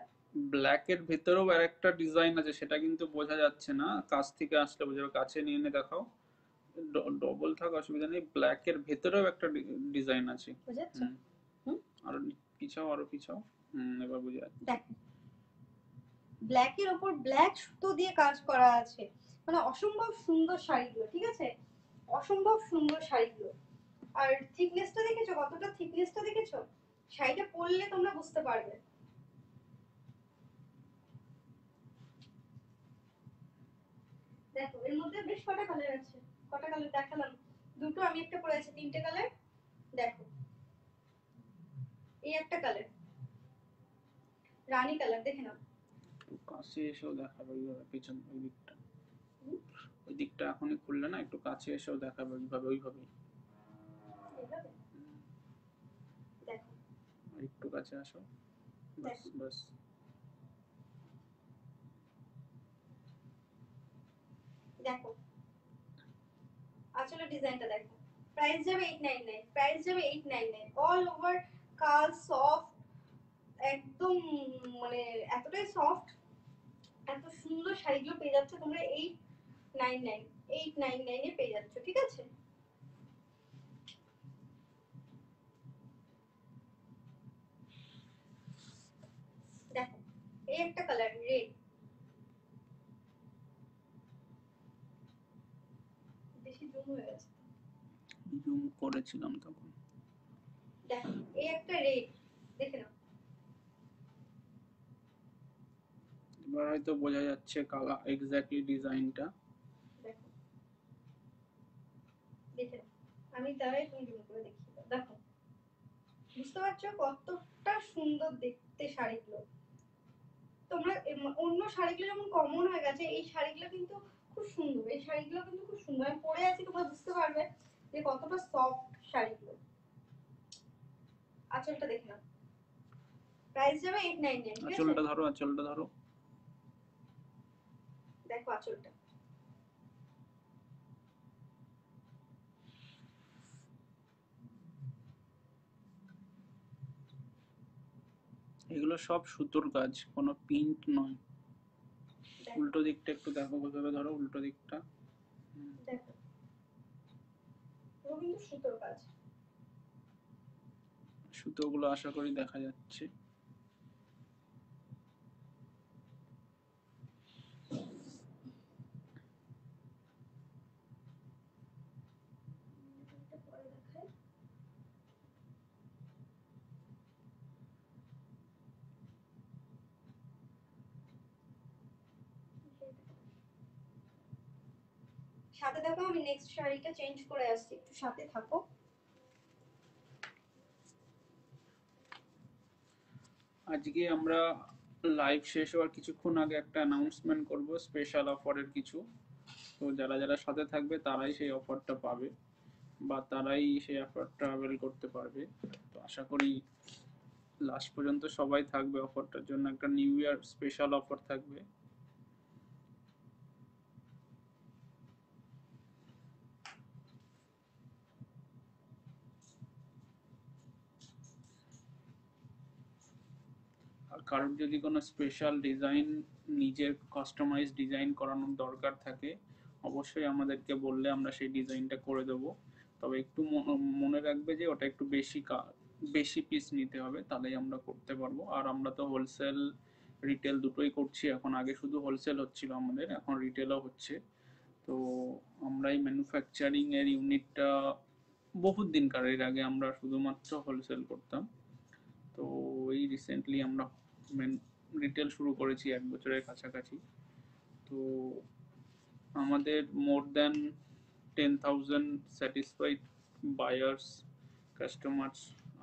ব্ল্যাক এর ভেতরেও আরেকটা ডিজাইন আছে, সেটা কিন্তু বোঝা যাচ্ছে না, কাছ থেকে আসলে বোঝা যাবে, কাছে নিয়ে এনে দেখাও। ডবল থাক অসুবিধা নেই, ব্ল্যাক এর ভেতরেও একটা ডিজাইন আছে। বুঝেছো? হুম, আরো পিছাও, আরো পিছাও। এবার বুঝা যাচ্ছে। দেখ ব্ল্যাকের ওপর ব্ল্যাক সুতো দিয়ে কাজ করা আছে, মানে অসম্ভব সুন্দর শাড়িগুলো, ঠিক আছে, অসম্ভব সুন্দর শাড়িগুলো। আর থিকনেসটা দেখেছো, কতটা থিকনেসটা দেখেছো, শাড়িটা পরলে তোমরা বুঝতে পারবে। দেখো এর মধ্যে বেশ কটা কালার আছে, কটা কালার দেখালাম, দুটো আমি একটা পরে আছি, তিনটে কালার। দেখো এই একটা কালার রানী কালার, দেখে নাও। একটু কাছে এসেও দেখাবে ওইভাবে, পেছন ওই দিকটা, ওই দিকটা এখনই খুললে না, একটু কাছে এসেও দেখাবে ওইভাবে, ওইভাবেই। এইভাবে দেখো, আর একটু কাছে আসো, বাস দেখো বাস। দেখো আসলে ডিজাইনটা দেখো। প্রাইস যাবে 899, প্রাইস যাবে 899, অল ওভার কাজ সফট, একদম মানে এতটাই সফট, এত সুন্দর শাড়িগুলো পেয়ে যাচ্ছে তোমরা 899, 899 এ পেয়ে যাচ্ছ, ঠিক আছে। দেখো এই একটা কালার রেড, বেশি জুম হয়ে গেছে। জুম করেছিলাম তখন। দেখো এই একটা রেড, দেখে নাও। এবার হয়তো বোঝা যাচ্ছে কালার এক্স্যাক্টলি ডিজাইনটা। দেখো দেখে নাও, আমি তারাই তুমি জুম করে দেখিয়ে দাও। দেখো বুঝতে পারছো কতটা সুন্দর দেখতে শাড়িগুলো। তোমরা অন্য শাড়িগুলো যেমন কমন হয়ে গেছে, এই শাড়িগুলো কিন্তু খুব সুন্দর, এই শাড়িগুলো কিন্তু খুব সুন্দর, আমি পরে আছি তোমরা বুঝতে পারবে যে কতটা সফট শাড়িগুলো। আঁচলটা দেখে নাও, প্রাইস যাবে 899, ঠিক আছে। আঁচলটা ধরো, আঁচলটা ধরো। দেখো আঁচলটা, এগুলো সব সুতোর কাজ, কোনো প্রিন্ট নয়। দেখো উল্টো দিকটা একটু দেখো, ওইভাবে ধরো উল্টো দিকটা। দেখো পুরো কিন্তু সুতোর কাজ। সুতোগুলো আশা করি দেখা যাচ্ছে। এটা পরে দেখাই। সাথে দেখো আমি নেক্সট শাড়িটা চেঞ্জ করে আসছি, একটু সাথে থাকো। আজকে আমরা লাইভ শেষ হওয়ার কিছুক্ষণ আগে একটা অ্যানাউন্সমেন্ট করব স্পেশাল অফারের কিছু। তো যারা যারা সাথে থাকবে তারাই সেই অফারটা পাবে, বা তারাই সেই অফারটা অ্যাভেল করতে পারবে। তো আশা করি লাস্ট পর্যন্ত সবাই থাকবে অফারটার জন্য, একটা নিউ ইয়ার স্পেশাল অফার থাকবে। আর কারোর যদি কোনো স্পেশাল ডিজাইন, নিজের কাস্টমাইজ ডিজাইন করানোর দরকার থাকে, অবশ্যই আমাদেরকে বললে আমরা সেই ডিজাইনটা করে দেবো। তবে একটু মনে রাখবে যে ওটা একটু বেশি পিস নিতে হবে, তাহলেই আমরা করতে পারবো। আর আমরা তো হোলসেল রিটেল দুটোই করছি এখন, আগে শুধু হোলসেল হচ্ছিল আমাদের, এখন রিটেলও হচ্ছে। তো আমরা এই ম্যানুফ্যাকচারিং এর ইউনিটটা বহুত দিনকার, এর আগে আমরা শুধুমাত্র হোলসেল করতাম। তো এই রিসেন্টলি আমরা রিটেল শুরু করেছি 1 বছরের কাছাকাছি। তো আমাদের more than 10,000 satisfied buyers customers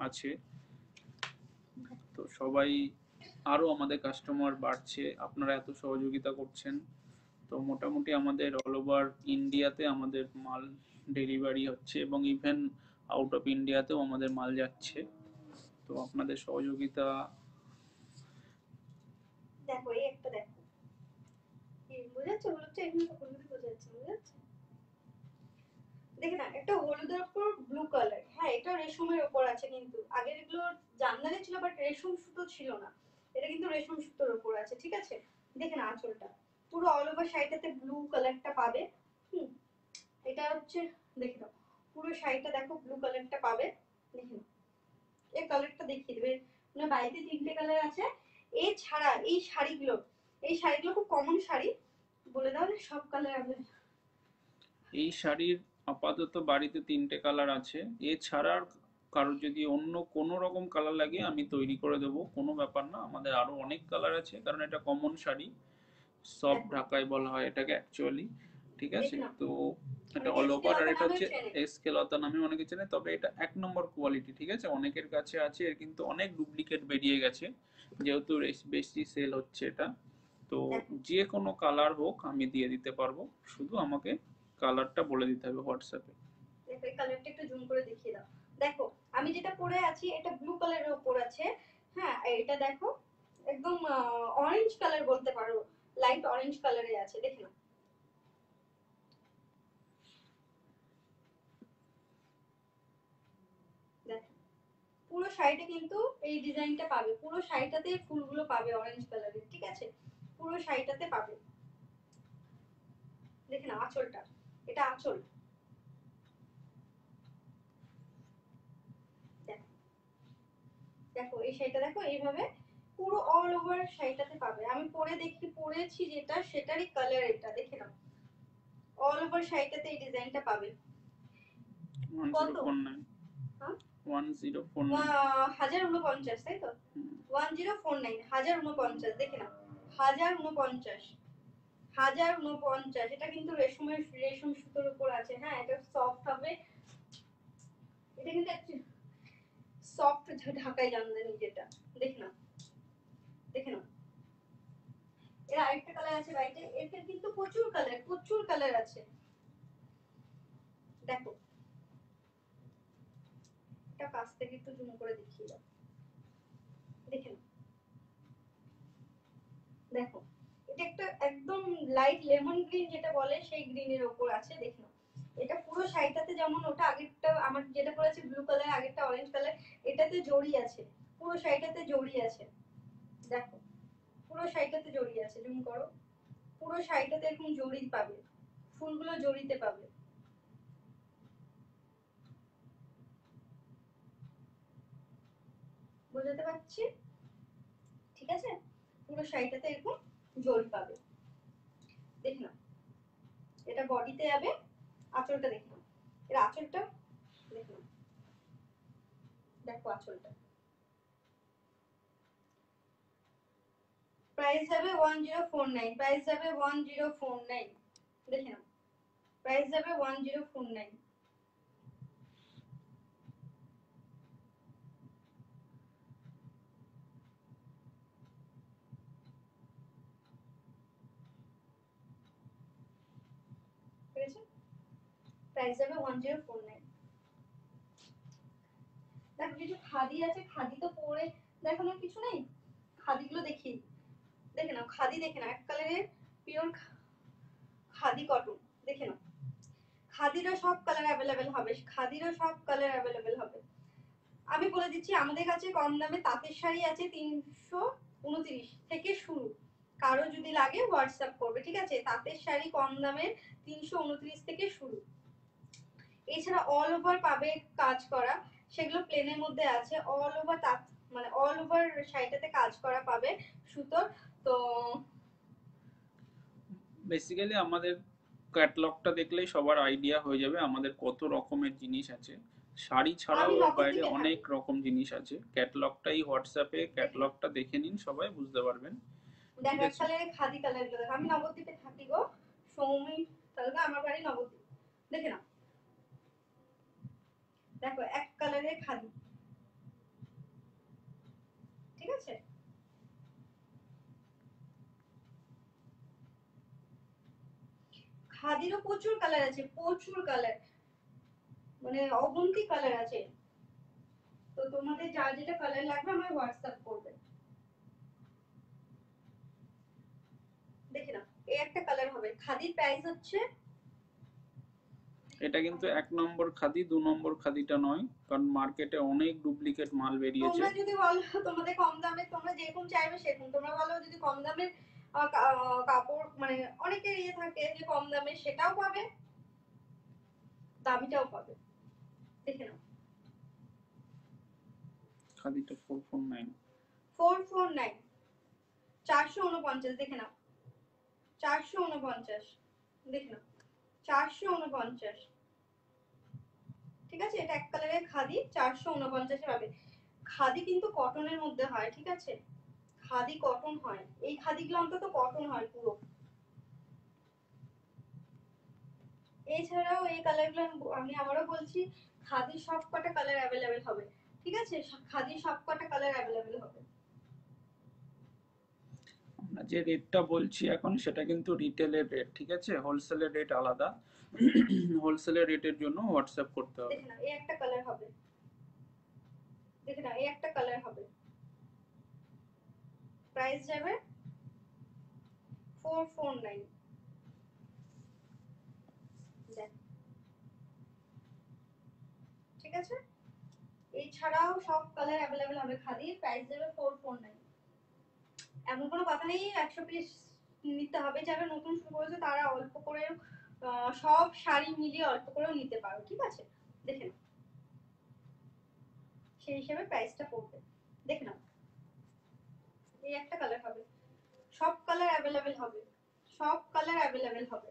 আছে। তো সবাই, আরও আমাদের কাস্টমার বাড়ছে, আপনারা এত সহযোগিতা করছেন। তো মোটামুটি আমাদের অল ওভার ইন্ডিয়াতে আমাদের মাল ডেলিভারি হচ্ছে, এবং ইভেন আউট অফ ইন্ডিয়াতেও আমাদের মাল যাচ্ছে। তো আপনাদের সহযোগিতা। দেখো এই একটা দেখো, বোঝা যাচ্ছে হলুদটা? এখানে তো হলুদই বোঝা যাচ্ছে, বোঝা যাচ্ছে? দেখে না, একটা হলুদের উপর ব্লু কালার, হ্যাঁ এটা রেশমের উপর আছে, কিন্তু আগের এগুলো জামদানি ছিল বাট রেশম সুতো ছিল না, এটা কিন্তু রেশম সুতোর উপর আছে, ঠিক আছে? দেখে না আঁচলটা পুরো অল ওভার শাড়িটাতে ব্লু কালারটা পাবে। হুম, এটা হচ্ছে, দেখে নাও পুরো শাড়িটা দেখো ব্লু কালারটা পাবে। দেখে নাও এই কালারটা দেখিয়ে দেবে, মানে বাড়িতে 3টে কালার আছে। এছাড়া এই শাড়িগুলো খুব কমন শাড়ি, বলে দাও না সব কালার হবে। এই শাড়ির আপাতত বাড়িতে 3টে কালার আছে, এছাড়া কারোর যদি অন্য কোনো রকম কালার লাগে আমি তৈরি করে দেবো, কোনো ব্যাপার না। আমাদের আরো অনেক কালার আছে, কারণ এটা কমন শাড়ি, সফট দেখো ঢাকাই বলা হয় এটাকে অ্যাকচুয়ালি, ঠিক আছে? দেখে নাও, তো এটা অনেকে অল ওভার, আর এসকেলতা এটা নামেও হচ্ছে চেনে। এসকেলতা নামে অনেকে চেনে, তবে এটা 1 নম্বর কোয়ালিটি, ঠিক আছে? অনেকের কাছে আছে, এর কিন্তু অনেক ডুপ্লিকেট বেরিয়ে গেছে, যেহেতু বেশি সেল হচ্ছে এটা। তো দেখো যে কোনো কালার হোক আমি দিয়ে দিতে পারবো, শুধু আমাকে কালারটা বলে দিতে হবে হোয়াটসঅ্যাপে। দেখো এই কালারটা একটু জুম করে দেখিয়ে দাও। দেখো আমি যেটা পরে আছি এটা ব্লু কালারের উপর আছে, হ্যাঁ আর এটা দেখো একদম অরেঞ্জ কালার বলতে পারো, লাইট অরেঞ্জ কালারে আছে, দেখে নাও। দেখো পুরো শাড়িটা কিন্তু এই ডিজাইনটা পাবে, পুরো শাড়িটাতে ফুলগুলো পাবে অরেঞ্জ কালারের, ঠিক আছে? পুরো শাড়িটাতে পাবে। দেখে নাও আঁচলটা, এটা আঁচল, দেখো দেখো এই শাড়িটা দেখো এইভাবে পুরো অল ওভার শাড়িটাতে পাবে। আমি পরেছি যেটা সেটারই কালার এটা, দেখে নাও অল ওভার শাড়িটাতে এই ডিজাইনটা পাবে। ওয়ান জিরো কত? ফোর নাইন হ্যাঁ 1049। 1049, তাই তো? 1049, 1049, দেখে নাও 1049, 1049, এটা কিন্তু রেশম সুতোর উপর আছে, হ্যাঁ এটা সফট হবে, এটা কিন্তু সফট ঢাকাই জামদানি যেটা, দেখে নাও দেখে নাও। এর আরেকটা কালার আছে বাইটে, এর কিন্তু প্রচুর কালার আছে। দেখো এটা কাছ থেকে একটু জুম করে দেখিয়ে দাও, দেখে নাও দেখো এটা একটা একদম লাইট লেমন গ্রিন যেটা বলে সেই গ্রিনের উপর আছে, দেখে নাও। এটা পুরো শাড়িটাতে যেমন ওটা আগেরটা আমার যেটা পরেছে ব্লু কালার, আগেরটা অরেঞ্জ কালার, এটাতে জড়ি আছে, পুরো শাড়িটাতে জড়ি আছে। দেখো পুরো শাড়িটাতে জড়ি আছে, জুম করো, পুরো শাড়িটাতে এরকম জড়ি পাবে, ফুলগুলো জড়িতে পাবে। বোঝাতে পারছি? ঠিক আছে, পুরো শাড়িটাতে এরকম জড়ি পাবে, দেখে নাও। এটা বডিতে যাবে, আঁচলটা দেখে নাও, এর আঁচলটা দেখে নাও, দেখো আঁচলটা। প্রাইস যাবে 1049, প্রাইস যাবে 1049, দেখে নাও প্রাইস যাবে 1049। ঠিক আছে, প্রাইস যাবে 1049। দেখো কিছু খাদি আছে, খাদি তো পরে দেখানোর কিছু নেই, খাদিগুলো দেখি, দেখে নাও খাদি, দেখে নাও এক কালারের পিওর খাদি কটন, দেখে নাও খাদিরও সব কালার অ্যাভেলেবেল হবে, খাদিরও সব কালার অ্যাভেলেবেল হবে। আমি বলে দিচ্ছি আমাদের কাছে কম দামে তাঁতের শাড়ি আছে 329 থেকে শুরু, কারো যদি লাগে হোয়াটসঅ্যাপ করবে, ঠিক আছে? তাঁতের শাড়ি কম দামের 329 থেকে শুরু। এছাড়া অল ওভার পাবে কাজ করা, সেগুলো প্লেনের মধ্যে আছে, অল ওভার তাঁত মানে অল ওভার শাড়িটাতে কাজ করা পাবে সুতোর। তো বেসিক্যালি আমাদের ক্যাটালগটা দেখলেই সবার আইডিয়া হয়ে যাবে আমাদের কত রকমের জিনিস আছে। শাড়ি ছাড়াও আমি এর বাইরে নবদ্বীপে অনেক থাকি। রকম জিনিস আছে, ক্যাটালগটাই হোয়াটসঅ্যাপে দেখে নাও, ক্যাটালগটা দেখে নিন, সবাই বুঝতে পারবেন, ঠিক দেখো এক আছে? কালারের খাদি কালার গুলো দেখো, আমি নবদ্বীপে থাকি গো, সৌমি তালগা আমার বাড়ি নবদ্বীপ, দেখে নাও দেখো এক কালারের খাদি, ঠিক আছে? খাদিরও প্রচুর কালার আছে, প্রচুর কালার, মানে অগুন্তি কালার আছে। তো তোমাদের যার যেটা কালার লাগবে আমায় হোয়াটসঅ্যাপ করবে, দেখে নাও এই একটা কালার হবে। খাদির প্রাইস হচ্ছে, এটা কিন্তু 1 নম্বর খাদি, 2 নম্বর খাদিটা নয়, কারণ মার্কেটে অনেক ডুপ্লিকেট মাল বেরিয়েছে। তোমরা যদি বলো তোমাদের কম দামে, তোমরা যেরকম চাইবে সেরকম, তোমরা বলো যদি কম দামের কাপড় মানে অনেকের ইয়ে থাকে যে কম দামে, সেটাও পাবে, দামিটাও পাবে। দেখে নাও খাদিটা 449, 449, 449, দেখে নাও 449, দেখে নাও 449। ঠিক আছে, এটা এক কালারের খাদি, 449 পাবে। খাদি কিন্তু কটনের মধ্যে হয়, ঠিক আছে, খাদি কটন হয়, এই খাদিগুলো অন্তত কটন হয় পুরো। এছাড়াও এই কালারগুলো আমি আবারও বলছি, খাদির সব কটা কালার অ্যাভেলেবেল হবে, ঠিক আছে, খাদির সব কটা কালার অ্যাভেলেবেল হবে। আমরা যে রেটটা বলছি এখন সেটা কিন্তু রিটেলের রেট, ঠিক আছে, হোলসেলের রেট আলাদা। হোলসেলের রেটের জন্য হোয়াটসঅ্যাপ করতে হবে। দেখে না এই একটা কালার হবে, দেখে না এই একটা কালার হবে, প্রাইস যাবে 449। দেখ, ঠিক আছে, এছাড়াও সব কালার অ্যাভেলেবেল হবে খাদির, প্রাইস যাবে 449। এমন কোনো কথা নেই 100 পিস নিতে হবে, যারা নতুন শুরু করেছে তারা অল্প করে সব শাড়ি মিলিয়ে অল্প করেও নিতে পারো, ঠিক আছে। দেখে নাও, সেই হিসেবে প্রাইসটা পড়বে। দেখে নাও এই একটা কালার হবে, সব কালার অ্যাভেলেবেল হবে, সব কালার অ্যাভেলেবেল হবে।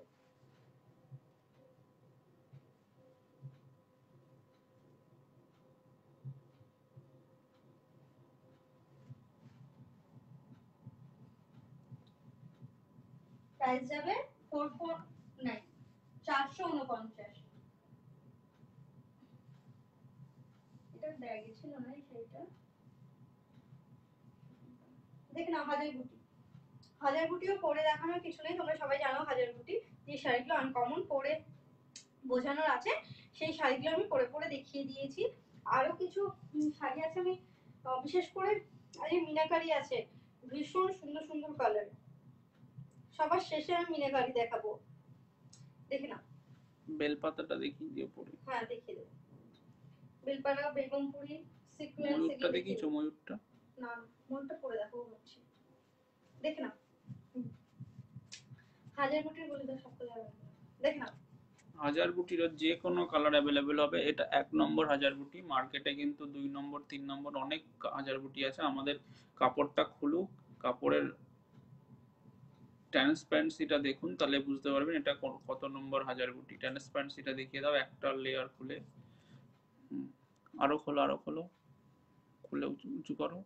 প্রাইস যাবে 449, 449। এটা ব্যাগে ছিল না সেইটা। দেখে নাও হাজার বুটি, হাজার বুটিও পরে দেখানোর কিছু নেই, তোমরা সবাই জানো হাজার বুটি যে শাড়িগুলো আনকমন পরে বোঝানোর আছে, সেই শাড়িগুলো আমি পরে পরে দেখিয়ে দিয়েছি। আরো কিছু শাড়ি আছে, আমি বিশেষ করে এই মিনাকারি আছে, ভীষণ সুন্দর সুন্দর কালার, সবার শেষে আমি মিনাকারি দেখাবো। দেখে নাও, বেলপাতাটা দেখিয়ে দিয়ে পরে। হ্যাঁ দেখিয়ে দেবো, বেলপাড়া, বেগমপুরি, সিকোয়েন্স, ময়ূরটা এগুলো দেখিয়ে দেখিয়েছো? দেবো। ময়ূরটা না মনটা পরে দেখো হচ্ছে, দেখে নাও হাজার বুটির বলে দাও সব কালার, দেখে নাও হাজার বুটির যে কোনো কালার অ্যাভেলেবেল হবে। এটা 1 নম্বর হাজার বুটি, মার্কেটে কিন্তু 2 নম্বর 3 নম্বর অনেক হাজার বুটি আছে। আমাদের কাপড়টা খুলুক, কাপড়ের ট্রান্সপারেন্সিটা দেখুন, তাহলে বুঝতে পারবেন এটা কত নম্বর হাজার বুটি। ট্রান্সপারেন্সিটা দেখিয়ে দাও একটা লেয়ার খুলে। আরো খোলো, আরো খোলো, খুলে উঁচু উঁচু করো।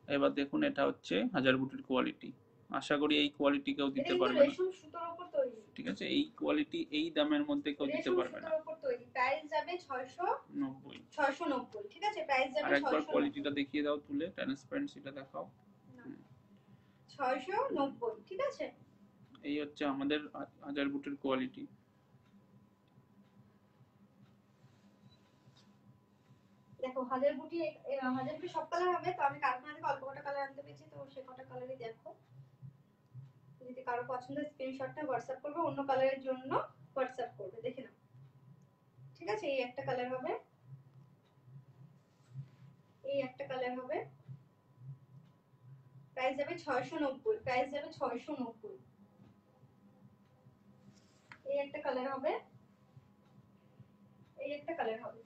এবার দেখুন এটা হচ্ছে হাজার বুটির কোয়ালিটি। আশা করি এই কোয়ালিটি কেউ এটা দিতে কিন্তু পারবে না, রেশম সুতোর উপর তৈরি, ঠিক আছে, এই কোয়ালিটি এই দামের মধ্যে কেউ দিতে রেশম পারবে না। সুতোর উপর তৈরি, প্রাইস যাবে 90। 690, ঠিক আছে, প্রাইস যাবে আরেকবার 690, কোয়ালিটিটা দেখিয়ে দাও তুলে, ট্রান্সপারেন্সিটা দেখাও। 690, ঠিক আছে। এই হচ্ছে আমাদের হাজার বুটের কোয়ালিটি। দেখো হাজার বুটি, হাজার বুটি সব কালার হবে, তো আমি কারখানা থেকে অল্প কটা কালার আনতে পেরেছি, তো সে কটা কালারই দেখো, যদি কারো পছন্দ স্ক্রিনশটটা হোয়াটসঅ্যাপ করবে, অন্য কালারের জন্য হোয়াটসঅ্যাপ করবে। দেখে নাও, ঠিক আছে, এই একটা কালার হবে, এই একটা কালার হবে, প্রাইস যাবে 690, প্রাইস যাবে 690। এই একটা কালার হবে, এই একটা কালার হবে,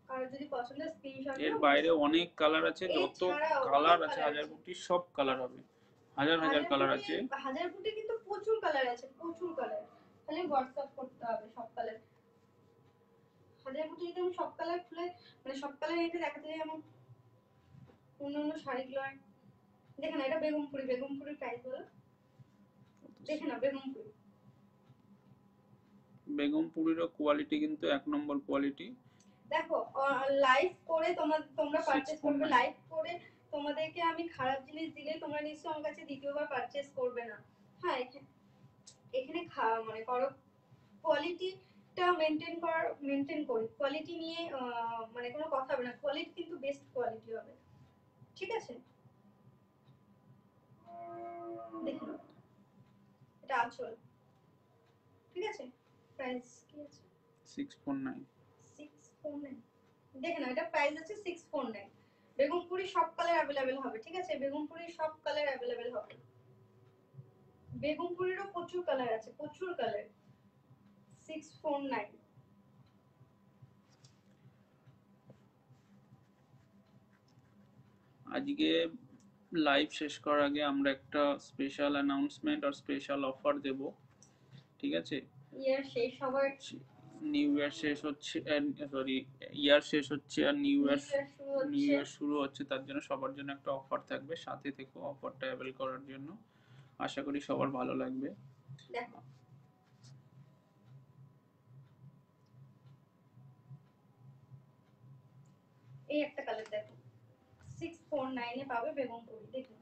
কারো যদি পছন্দ স্ক্রিনশট এর নাও। বাইরে অনেক কালার আছে, যত কালার আছে হাজার বুটির সব কালার হবে, হাজার হাজার কালার আছে। হাজার বুটি কিন্তু প্রচুর কালার আছে, প্রচুর কালার, খালি হোয়াটসঅ্যাপ করতে হবে সব কালার। হাজার বুটি যদি আমি সব কালার খুলে মানে সব কালার এটা দেখাতে যাই, আমার অন্য শাড়িগুলো দেখে না, এটা বেগমপুরি, বেগমপুরির প্রাইস বলো, দেখে না বেগমপুরি, বেগমপুরিরও কোয়ালিটি কিন্তু 1 নম্বর কোয়ালিটি। দেখো লাইভ করে তোমরা পারচেজ করবে, 649। লাইভ করে তোমাদেরকে আমি খারাপ জিনিস দিলে তোমরা নিশ্চয়ই আমার কাছে দ্বিতীয়বার পারচেজ করবে না। হ্যাঁ এখানে মানে করো, কোয়ালিটিটা মেনটেন করি, কোয়ালিটি নিয়ে মানে কোনো কথা হবে না, কোয়ালিটি কিন্তু বেস্ট কোয়ালিটি হবে, ঠিক আছে। দেখুন এটা আঁচল, ঠিক আছে। প্রাইস কি আছে? 649। 649, দেখে না, এটা প্রাইস আছে 649। বেগুনপুরি সব কালার অ্যাভেলেবেল হবে, ঠিক আছে, বেগুনপুরি সব কালার অ্যাভেলেবেল হবে। বেগুনপুরিরও প্রচুর কালার আছে, প্রচুর কালার। 649। আজকে লাইভ শেষ করার আগে আমরা একটা স্পেশাল অ্যানাউন্সমেন্ট আর স্পেশাল অফার দেব, ঠিক আছে। ইয়ার শেষ হবার, নিউ ইয়ার শেষ হচ্ছে, সরি, ইয়ার শেষ হচ্ছে আর নিউ ইয়ার শুরু হচ্ছে, তার জন্য সবার জন্য একটা অফার থাকবে, সাথে থেকে অফারটা অ্যাভেল করার জন্য। আশা করি সবার ভালো লাগবে। দেখো এই একটা কালার দেখো, 649 এ পাবে বেগুনপুরি, দেখো।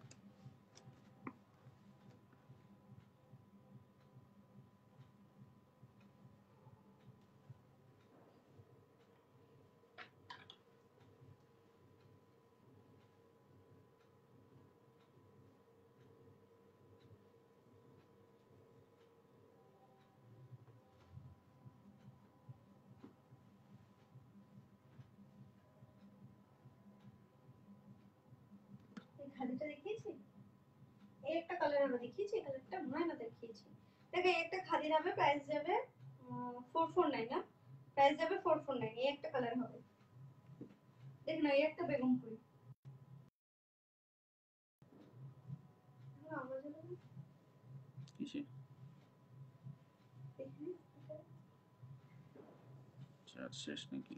এই খাদিটা দেখিয়েছি, এই একটা কালার আমরা দেখিয়েছি, এই কালারটা মনে হয় না দেখিয়েছি। দেখো এই একটা খাদির হবে, প্রাইস যাবে 449, না প্রাইস যাবে 449, এই একটা কালার হবে। দেখ না, এই একটা বেগুনপুরি, আওয়াজ হলো না? কিসে এখানে চার্জ শেষ নাকি?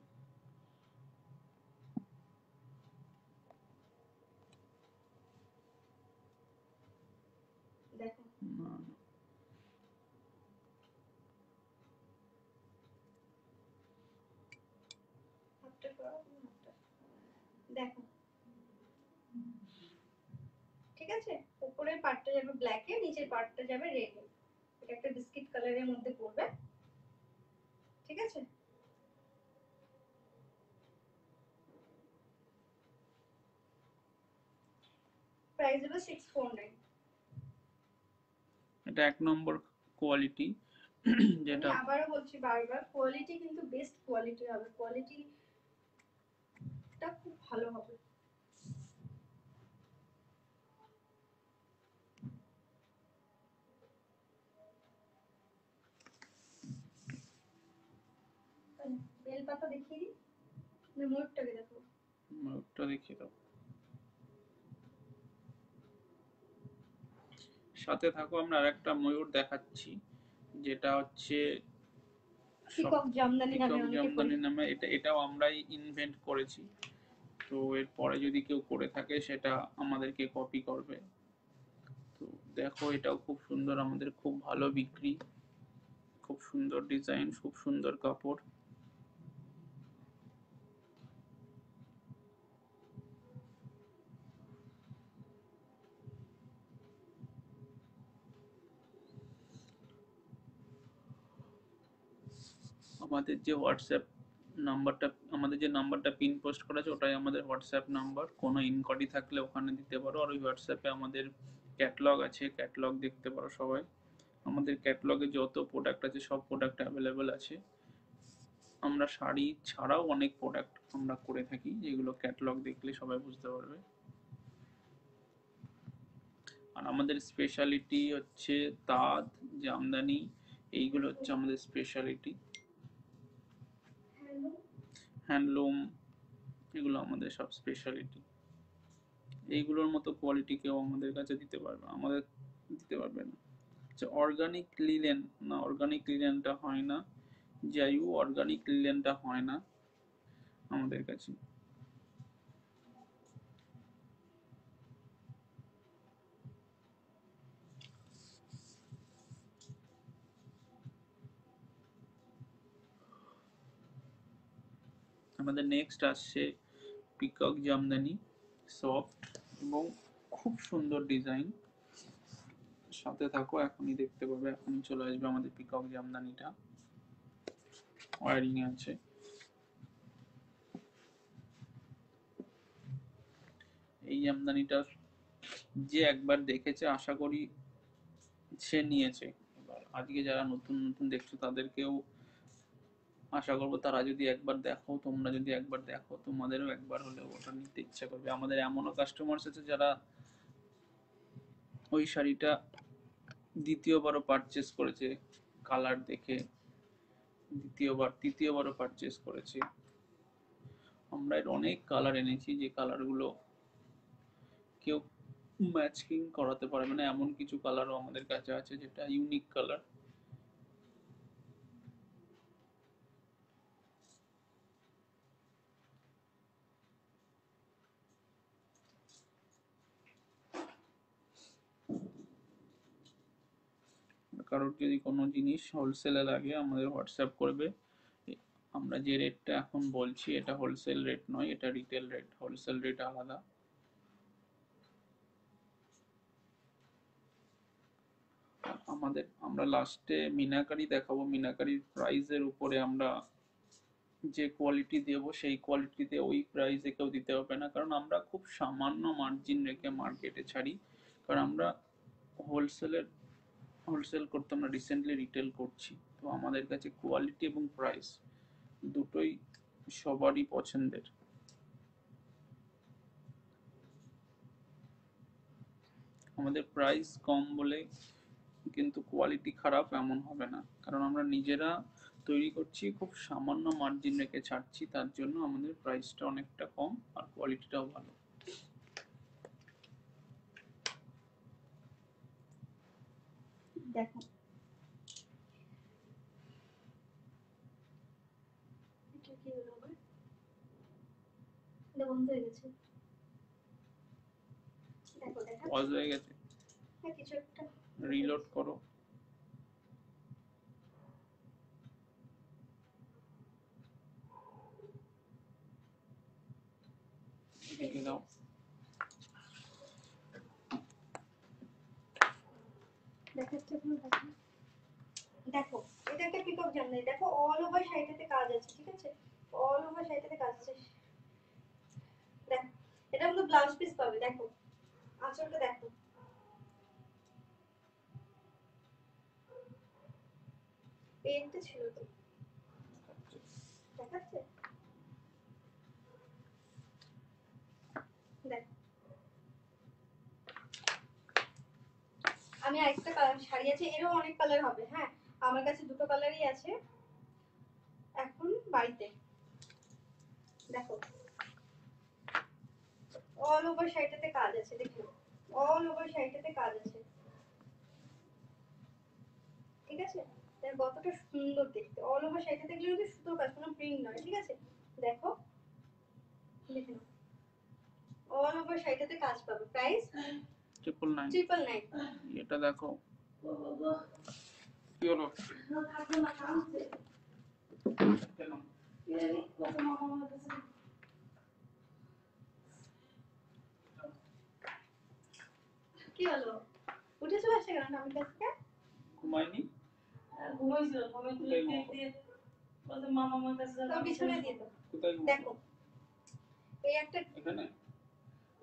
দেখো, না, হাতটা সরাও, তুমি হাতটা দেখো, ঠিক আছে। উপরের পার্টটা যাবে ব্ল্যাকে, নিচের পার্টটা যাবে রেডে। এটা একটা বিস্কিট কালারের মধ্যে পড়বে, ঠিক আছে। প্রাইস হলো 649। এটা এক নম্বর কোয়ালিটি, যেটা আমি আবারও বলছি বারবার, কোয়ালিটি কিন্তু বেস্ট কোয়ালিটি হবে, কোয়ালিটিটা খুব ভালো হবে। বেলপাতা দেখিয়ে দিই, না ময়ূরটাকে দেখো। ওটা দেখিয়ে দাও। সাথে থাকো, আমরা আরেকটা ময়ূর দেখাচ্ছি, যেটা হচ্ছে পিকক জামদানি নামে পিকক অনেকে জামদানি নামে। এটাও আমরাই ইনভেন্ট করেছি, তো এরপরে যদি কেউ করে থাকে সেটা আমাদেরকে কপি করবে। তো দেখো, এটাও খুব সুন্দর, আমাদের খুব ভালো বিক্রি, খুব সুন্দর ডিজাইন, খুব সুন্দর কাপড়। আমাদের যে হোয়াটসঅ্যাপ নাম্বারটা, আমাদের যে নাম্বারটা পিন পোস্ট করা আছে ওটাই আমাদের হোয়াটসঅ্যাপ নাম্বার। কোনো ইনকোয়ারি থাকলে ওখানে দিতে পারো, আর ওই হোয়াটসঅ্যাপে আমাদের ক্যাটলগ আছে, ক্যাটলগ দেখতে পারো সবাই। আমাদের ক্যাটলগে যত প্রোডাক্ট আছে সব প্রোডাক্ট অ্যাভেলেবেল আছে। আমরা শাড়ি ছাড়াও অনেক প্রোডাক্ট আমরা করে থাকি, যেগুলো ক্যাটলগ দেখলে সবাই বুঝতে পারবে। আর আমাদের স্পেশালিটি হচ্ছে তাঁত, জামদানি, এইগুলো হচ্ছে আমাদের স্পেশালিটি। হ্যান্ডলুম, এগুলো আমাদের সব স্পেশালিটি। এইগুলোর মতো কোয়ালিটি কেউ আমাদের কাছে দিতে পারবে, আমাদের দিতে পারবে না। আচ্ছা, অর্গানিক লিলেন, না অর্গানিক লিলেনটা হয় না, জায়ু অর্গানিক লিলেনটা হয় না আমাদের কাছে। আমাদের নেক্সট আসছে পিকক জামদানি, সফট এবং খুব সুন্দর ডিজাইন। সাথে থাকো, এখনই দেখতে পাবে, এখনই চলে আসবে আমাদের পিকক জামদানিটা, ওয়ারিং এ আছে। এই জামদানিটা যে একবার দেখেছে আশা করি সে নিয়েছে। আজকে যারা নতুন নতুন দেখছো তাদেরকেও আশা করবো তারা যদি একবার দেখো, তোমরা যদি একবার দেখো, তোমাদেরও একবার হলেও ওটা নিতে ইচ্ছা করবে। আমাদের এমনও কাস্টমার্স আছে যারা ওই শাড়িটা দ্বিতীয়বারও পারচেস করেছে, কালার দেখে তৃতীয়বারও পারচেস করেছে। আমরা এর অনেক কালার এনেছি, যে কালারগুলো কেউ ম্যাচিং করাতে পারবে না, এমন কিছু কালারও আমাদের কাছে আছে যেটা ইউনিক কালার। কারোর যদি কোনো জিনিস হোলসেলে লাগে আমাদের হোয়াটসঅ্যাপ করবে। আমরা যে রেটটা এখন বলছি এটা হোলসেল রেট নয়, এটা রিটেল রেট, হোলসেল রেট আলাদা। আমরা লাস্টে মিনাকারি দেখাবো, মিনাকারির প্রাইসের উপরে আমরা যে কোয়ালিটি দেব সেই কোয়ালিটিতে ওই প্রাইসে কেউ দিতে হবে না, কারণ আমরা খুব সামান্য মার্জিন রেখে মার্কেটে ছাড়ি। কারণ আমরা হোলসেল করতে আমরা রিসেন্টলি রিটেল করছি, তো আমাদের কাছে কোয়ালিটি এবং প্রাইস দুটোই সবারই পছন্দের। আমাদের প্রাইস কম বলে কিন্তু কোয়ালিটি খারাপ এমন হবে না, কারণ আমরা নিজেরা তৈরি করছি, খুব সামান্য মার্জিন রেখে ছাড়ছি, তার জন্য আমাদের প্রাইসটা অনেকটা কম আর কোয়ালিটিটাও ভালো। দেখো এটা কি হলো আবার? এটা বন্ধ হয়ে গেছে। দেখো দেখা পজ হয়ে গেছে, হ্যাঁ কিছু একটা রিলোড করো। দেখে দাও। দেখাচ্ছে এখনো দেখো। দেখো এটা একটা পিকক জামদানি, দেখো অল ওভার শাড়িটাতে কাজ আছে, ঠিক আছে? অল ওভার শাড়িটাতে কাজ আছে। দেখো এটা হলো ব্লাউজ পিস পাবে, দেখো আঁচলটা দেখো, পেনটা ছিল তো দেখাচ্ছে। দেখো আমি আরেকটা কালার শাড়ি আছে, এরও অনেক কালার হবে, হ্যাঁ আমার কাছে দুটো কালারই আছে এখন বাড়িতে। দেখো অল ওভার শাড়িটাতে কাজ আছে, দেখো অল ওভার শাড়িটাতে কাজ আছে, ঠিক আছে? দেখো কতটা সুন্দর দেখতে, অল ওভার শাড়িটাতে গেলে কিন্তু সুতোর কাজ, কোনো প্রিন্ট নয়, ঠিক আছে? দেখো দেখে নাও অল ওভার শাড়িটাতে কাজ পাবে, প্রাইস 999। এটা দেখো কি হলো, কেন কি হলো? উঠে চলে আসছে কেন আমার কাছে? ঘুমায়নি? ঘুমাইছিল, ঘুমাই তুলে দিয়ে বলতে মামা আমার কাছে তো বিছানা দিয়ে দাও। কোথায় ঘুমাতো? দেখো এই একটা, এখানে?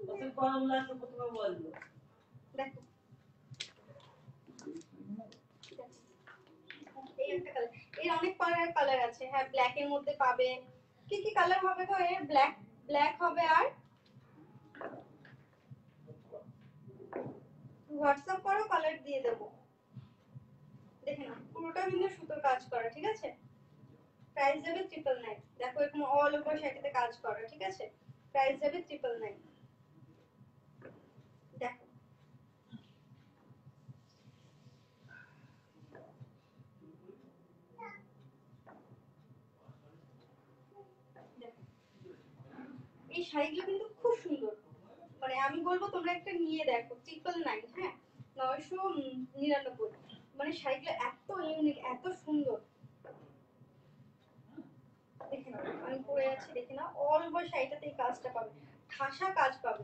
বলতে গরম লাগলো প্রথমে বললো। দেখো এই একটা কালার, এর অনেক কালার আছে, হ্যাঁ ব্ল্যাক এর মধ্যে পাবে। কি কি কালার হবে গো? এর ব্ল্যাক হবে, আর হোয়াটসঅ্যাপ করো কালার দিয়ে দেবো। দেখে নাও পুরোটা কিন্তু সুতোর কাজ করা, ঠিক আছে? প্রাইস যাবে 999। দেখো এরকম অল ওভার শাড়িতে কাজ করা, ঠিক আছে? প্রাইস যাবে 999। দেখো এই শাড়িগুলো কিন্তু খুব সুন্দর, মানে আমি বলবো তোমরা একটা নিয়ে দেখো, 999, হ্যাঁ 999। মানে শাড়িগুলো এত ইউনিক, এত সুন্দর, দেখে নাও আমি পরে আছি, দেখে নাও অল ওভার শাড়িটাতে এই কাজটা পাবে, ঠাসা কাজ পাবে।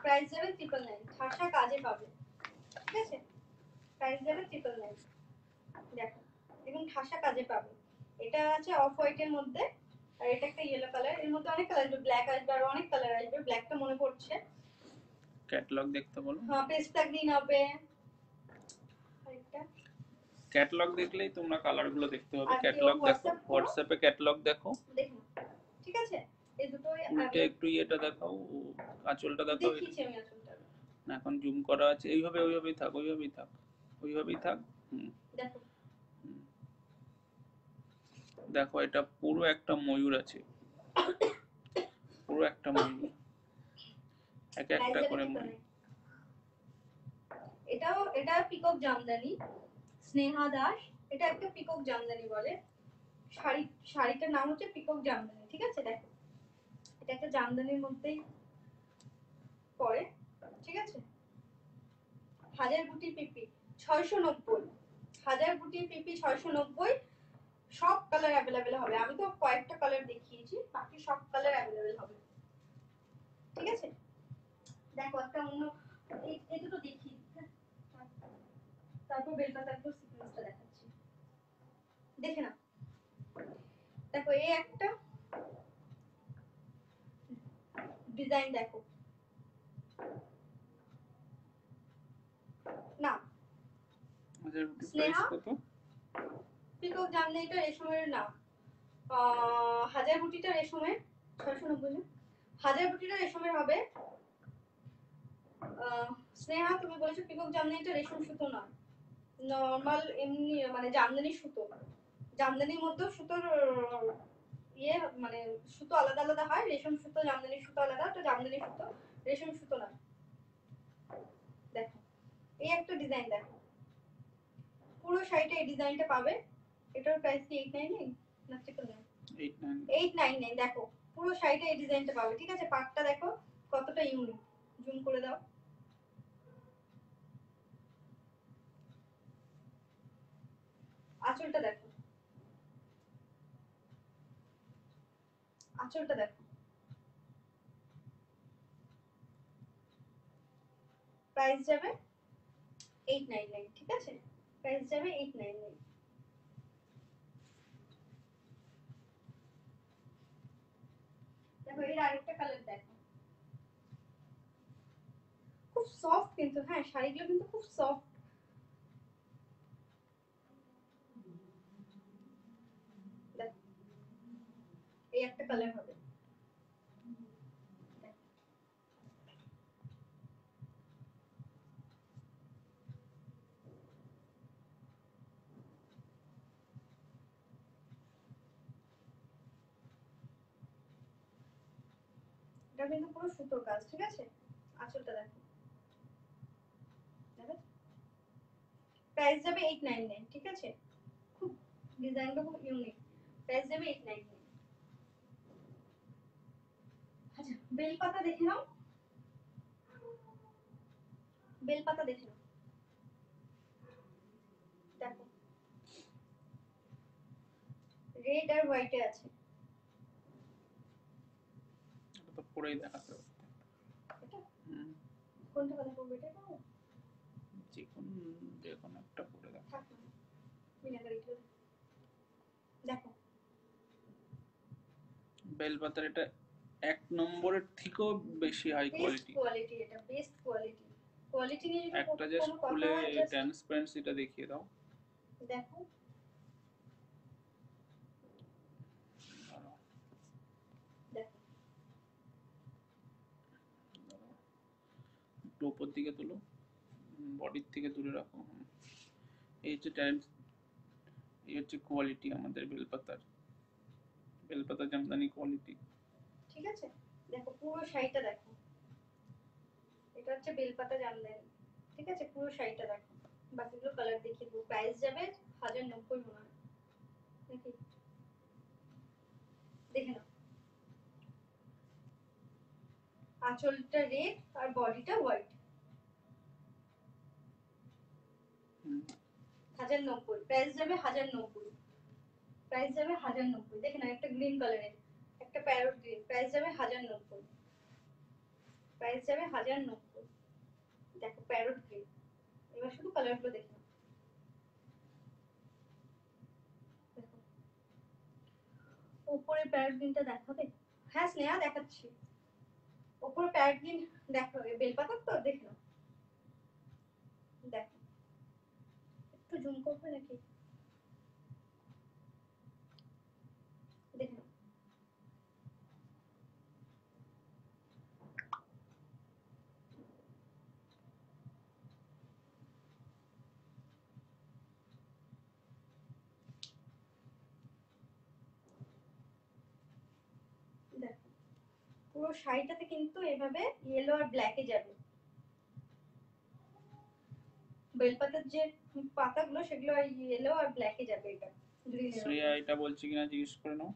প্রাইস যাবে 999, ঠাসা কাজে পাবে, ঠিক আছে? প্রাইস যাবে 999। দেখো এবং ঠাসা কাজে পাবে। এটা আছে অফ হোয়াইটের মধ্যে, আর এটা একটা ইয়েলো কালার, এর মধ্যে অনেক কালার আসবে, ব্ল্যাক আসবে, আর অনেক কালার আসবে, ব্ল্যাকটা মনে পড়ছে। ক্যাটালগ দেখতে বলো। হ্যাঁ পেস্তা গ্রিন হবে, আরেকটা ক্যাটালগ দেখলেই তোমরা কালার গুলো দেখতে পাবে। আর কি ক্যাটালগ দেখো, হোয়াটসঅ্যাপ করো, হোয়াটসঅ্যাপে ক্যাটালগ দেখো। দেখুন ঠিক আছে। এই দুটোই উল্টে আমি একটু ইয়েটা দেখাও, আঁচলটা দেখাও। এটা দেখিয়েছি, আমি আসলটা না, এখন জুম করা আছে। এইভাবে, ওইভাবেই থাক, ওইভাবেই থাক, ওইভাবেই থাক। দেখো। হুম। দেখো এটা পুরো একটা ময়ূর আছে, পুরো একটা ময়ূর, এক একটা করে ময়ূর। এটা পিকক জামদানি, স্নেহা দাস। এটা একটা পিকক জামদানি বলে। শাড়িটার নাম হচ্ছে পিকক জামদানি, ঠিক আছে। দেখো এটা একটা জামদানির মধ্যেই পড়ে, ঠিক আছে। 1000 বুটি পিপি 690, 1000 বুটি পিপি 690। সব কালার অ্যাভেলেবেল হবে। আমি তো কয়েকটা কালার দেখিয়েছি, বাকি সব কালার অ্যাভেলেবেল হবে, ঠিক আছে। দেখো একটা অন্য এই দুটো দেখি, তারপর বেলপাতার উপর সিকোয়েন্সটা দেখাচ্ছি, দেখে না। দেখো এই একটা ডিজাইন দেখো না, প্রাইস কত? পিকক জামদানিটা রেশমের না, 1000 বুটিটা রেশমের 690। 1000 বুটিটা রেশমের হবে। স্নেহা তুমি বলেছো পিকক জামদানিটা রেশম সুতো না, নরমাল এমনি মানে জামদানি সুতো। জামদানির মধ্যেও সুতোর ইয়ে মানে সুতো আলাদা আলাদা হয়। রেশম সুতো, জামদানি সুতো আলাদা, তো জামদানি সুতো, রেশম সুতো না। দেখো এই একটা ডিজাইন দেখো, পুরো শাড়িটা এই ডিজাইনটা পাবে। এটার প্রাইস কি 899 না 899? দেখো পুরো শাড়িটা এই ডিজাইনটা পাবে, ঠিক আছে। পাটটা দেখো কতটা ইউনিক, জুম করে দাও। আঁচলটা দেখো, আঁচলটা দেখো। প্রাইস যাবে 899, ঠিক আছে। প্রাইস যাবে 899। দেখো এর আরেকটা কালার দেখো, খুব সফট কিন্তু, হ্যাঁ শাড়িগুলো কিন্তু খুব সফট। দেখো এই একটা কালার হবে, এটা কিন্তু পুরো সুতোর কাজ, ঠিক আছে। আঁচলটা দেখো, প্রাইস যাবে 899, ঠিক আছে। খুব ডিজাইনটা খুব ইউনিক, প্রাইস যাবে 899। আচ্ছা বেলপাতা দেখে নাও, বেলপাতা দেখে নাও। দেখো রেড আর হোয়াইটে আছে। এটা তো পরেই দেখাতে হবে। এটা কোনটা কথা বলবো, এটা না যে কোনো একটা পরে দেখো। থাক না, মিনাকারি দেখো। বেলপাতার এটা 1 নম্বরের থেকেও বেশি হাই বেস্ট কোয়ালিটি। কোয়ালিটি, এটা বেস্ট কোয়ালিটি। কোয়ালিটি নিয়ে যদি একটা জাস্ট কোনো কথা খুলে হয় জাস্ট ট্রান্সপারেন্সিটা দেখিয়ে দাও। দেখো। দেখো একটু উপর দিকে তোলো, বডির থেকে দূরে রাখো। এই হচ্ছে এই হচ্ছে কোয়ালিটি আমাদের বেলপাতার, বেলপাতা জামদানি কোয়ালিটি, ঠিক আছে। দেখো পুরো শাড়িটা দেখো, এটা হচ্ছে বেলপাতা জামদানি, ঠিক আছে। পুরো শাড়িটা দেখো, বাকিগুলো কালার দেখিয়ে দেবো। প্রাইস যাবে 1090 মনে হয় নাকি, দেখে নাও। আঁচলটা রেড আর বডিটা হোয়াইট। 1090, প্রাইস যাবে 1090। প্রাইস যাবে 1090। দেখে নাও একটা গ্রিন কালারের, একটা প্যারট গ্রিন, প্রাইস যাবে 1090। প্রাইস যাবে 1090। দেখো প্যারট গ্রিন। এবার শুধু কালারগুলো দেখে নাও। দেখো উপরে প্যারট গ্রিনটা দেখাবে? হ্যাঁ স্নেহা দেখাচ্ছি। উপরে প্যারট গ্রিন দেখো, বেলপাতার তো দেখে নাও। দেখো একটু একটু জুম করবে নাকি? দেখুন দেখো, পুরো শাড়িটাতে কিন্তু এভাবে ইয়েলো আর ব্ল্যাকে যাবে। বেলপাতার যে পাতাগুলো সেগুলো ইয়েলো আর ব্ল্যাকে যাবে। এটা গ্রিনের শ্রেয়া এটা বলছে কিনা জিজ্ঞেস করে নাও।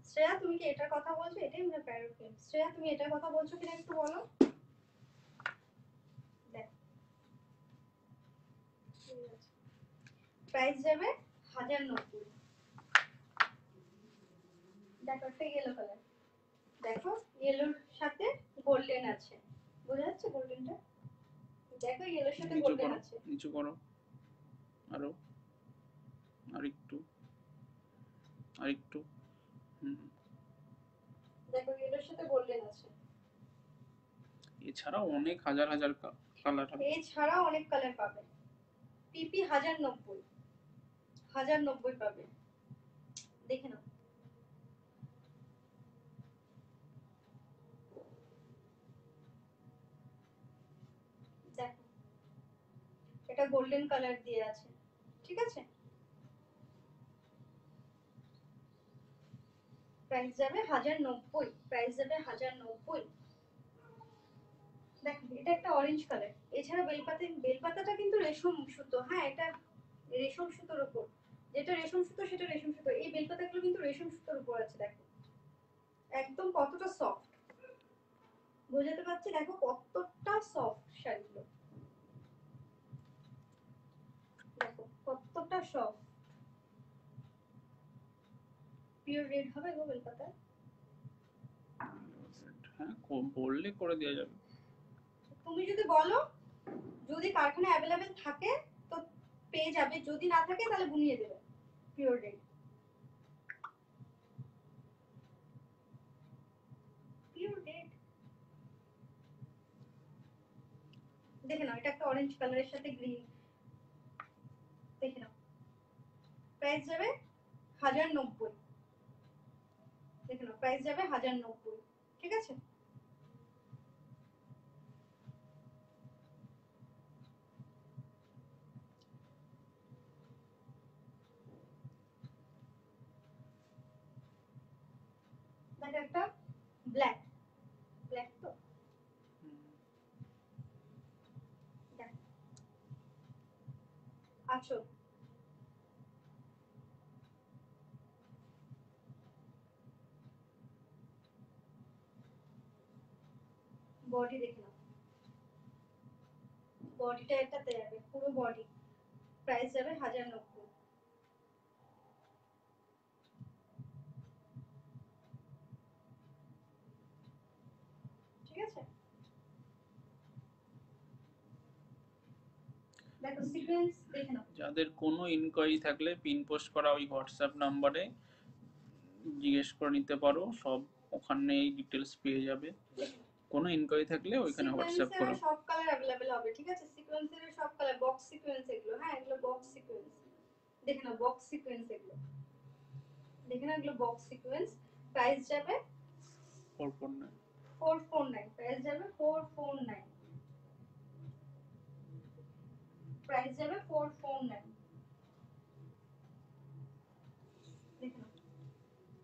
শ্রেয়া তুমি কি এটার কথা বলছো? এটাই আমরা প্যারট ক্রিম। শ্রেয়া তুমি এটার কথা বলছো কিনা একটু বলো। দেখো প্রাইস যাবে 1090। দেখো একটা ইয়েলো কালার, দেখো ইয়েলোর সাথে গোল্ডেন আছে, বোঝা যাচ্ছে গোল্ডেনটা? দেখো ইয়েলোর সাথে নিচু গোল্ডেন করো, আছে। নিচু করো, আরো আরেকটু, আরেকটু। দেখো ইয়েলোর সাথে গোল্ডেন আছে। এছাড়াও অনেক হাজার হাজার কালার হবে। এছাড়াও অনেক কালার পাবে। পিপি 1090, 1090 পাবে। দেখে নাও। দেখো এটা গোল্ডেন কালার দিয়ে আছে, ঠিক আছে? প্রাইস যাবে 1090, প্রাইস যাবে 1090। দেখো এটা একটা অরেঞ্জ কালার। এছাড়া বেলপাতাটা কিন্তু রেশম সুতো, হ্যাঁ এটা রেশম সুতোর উপর। যেটা রেশম সুতো সেটা রেশম সুতো। এই বেলপাতাগুলো কিন্তু রেশম সুতোর উপর আছে। দেখো একদম কতটা সফট, বোঝাতে পারছি? দেখো কতটা সফট শাড়িগুলো, দেখো কতটা সফট। পিওর রেড হবে গো বেলপাতা। হ্যাঁ, বললে করে দেওয়া যাবে। তুমি যদি বলো, যদি কারখানা অ্যাভেলেবেল থাকে তো পেয়ে যাবে, যদি না থাকে তাহলে বুনিয়ে দেবে পিওর রেড। পিওর রেড দেখে নাও, এটা একটা অরেঞ্জ কালারের সাথে গ্রিন। দেখে নাও প্রাইস যাবে 1090। দেখে নাও প্রাইস যাবে 1090, ঠিক আছে? দেখো একটা ব্ল্যাক, ব্ল্যাক তো দেখ আঁচল, বডি দেখে নাও, বডিটা এটাতে যাবে পুরো বডি। প্রাইস যাবে 1090, ঠিক আছে? দেখো সিকোয়েন্স দেখে নাও। যাদের কোনো ইনকোয়ারি থাকলে পিন পোস্ট করা ওই হোয়াটসঅ্যাপ নাম্বারে জিজ্ঞেস করে নিতে পারো, সব ওখানেই ডিটেলস পেয়ে যাবে। কোনো ইনকোয়ারি থাকলে ওইখানে হোয়াটসঅ্যাপ করো। সব কালার अवेलेबल হবে, ঠিক আছে? সিকোয়েন্সের সব কালার, বক্স সিকোয়েন্স এগুলো, হ্যাঁ এগুলো বক্স সিকোয়েন্স। দেখে নাও বক্স সিকোয়েন্স এগুলো, দেখে নাও এগুলো বক্স সিকোয়েন্স। প্রাইস যাবে 449। 449, প্রাইস যাবে 449, প্রাইস যাবে 449। দেখে নাও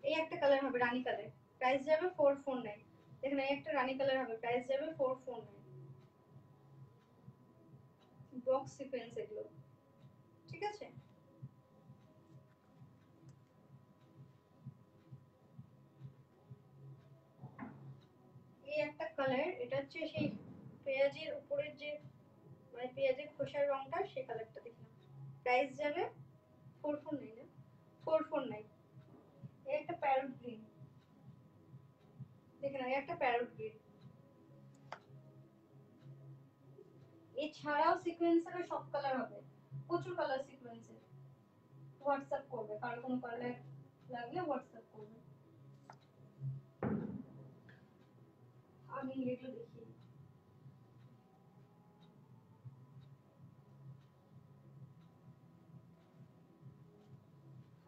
এই একটা কালার হবে রানী কালার, প্রাইস যাবে 449। দেখে নাও এই একটা রানী কালার হবে, প্রাইস যাবে 449। বক্স সিকোয়েন্স এগুলো, ঠিক আছে? এই একটা কালার, এটা হচ্ছে সেই পেঁয়াজের উপরের যে মানে পেঁয়াজের খোসার রংটা, সেই কালারটা দেখে নাও। প্রাইস যাবে 449 না, 449। এই একটা প্যারট গ্রিন, দেখে নাও এই একটা প্যারট গ্রিন। এছাড়াও সিকোয়েন্সের সব কালার হবে, প্রচুর কালার সিকোয়েন্সের। হোয়াটসঅ্যাপ করবে, কারো কোনো কালার লাগলে হোয়াটসঅ্যাপ করবে। আমি এগুলো দেখি।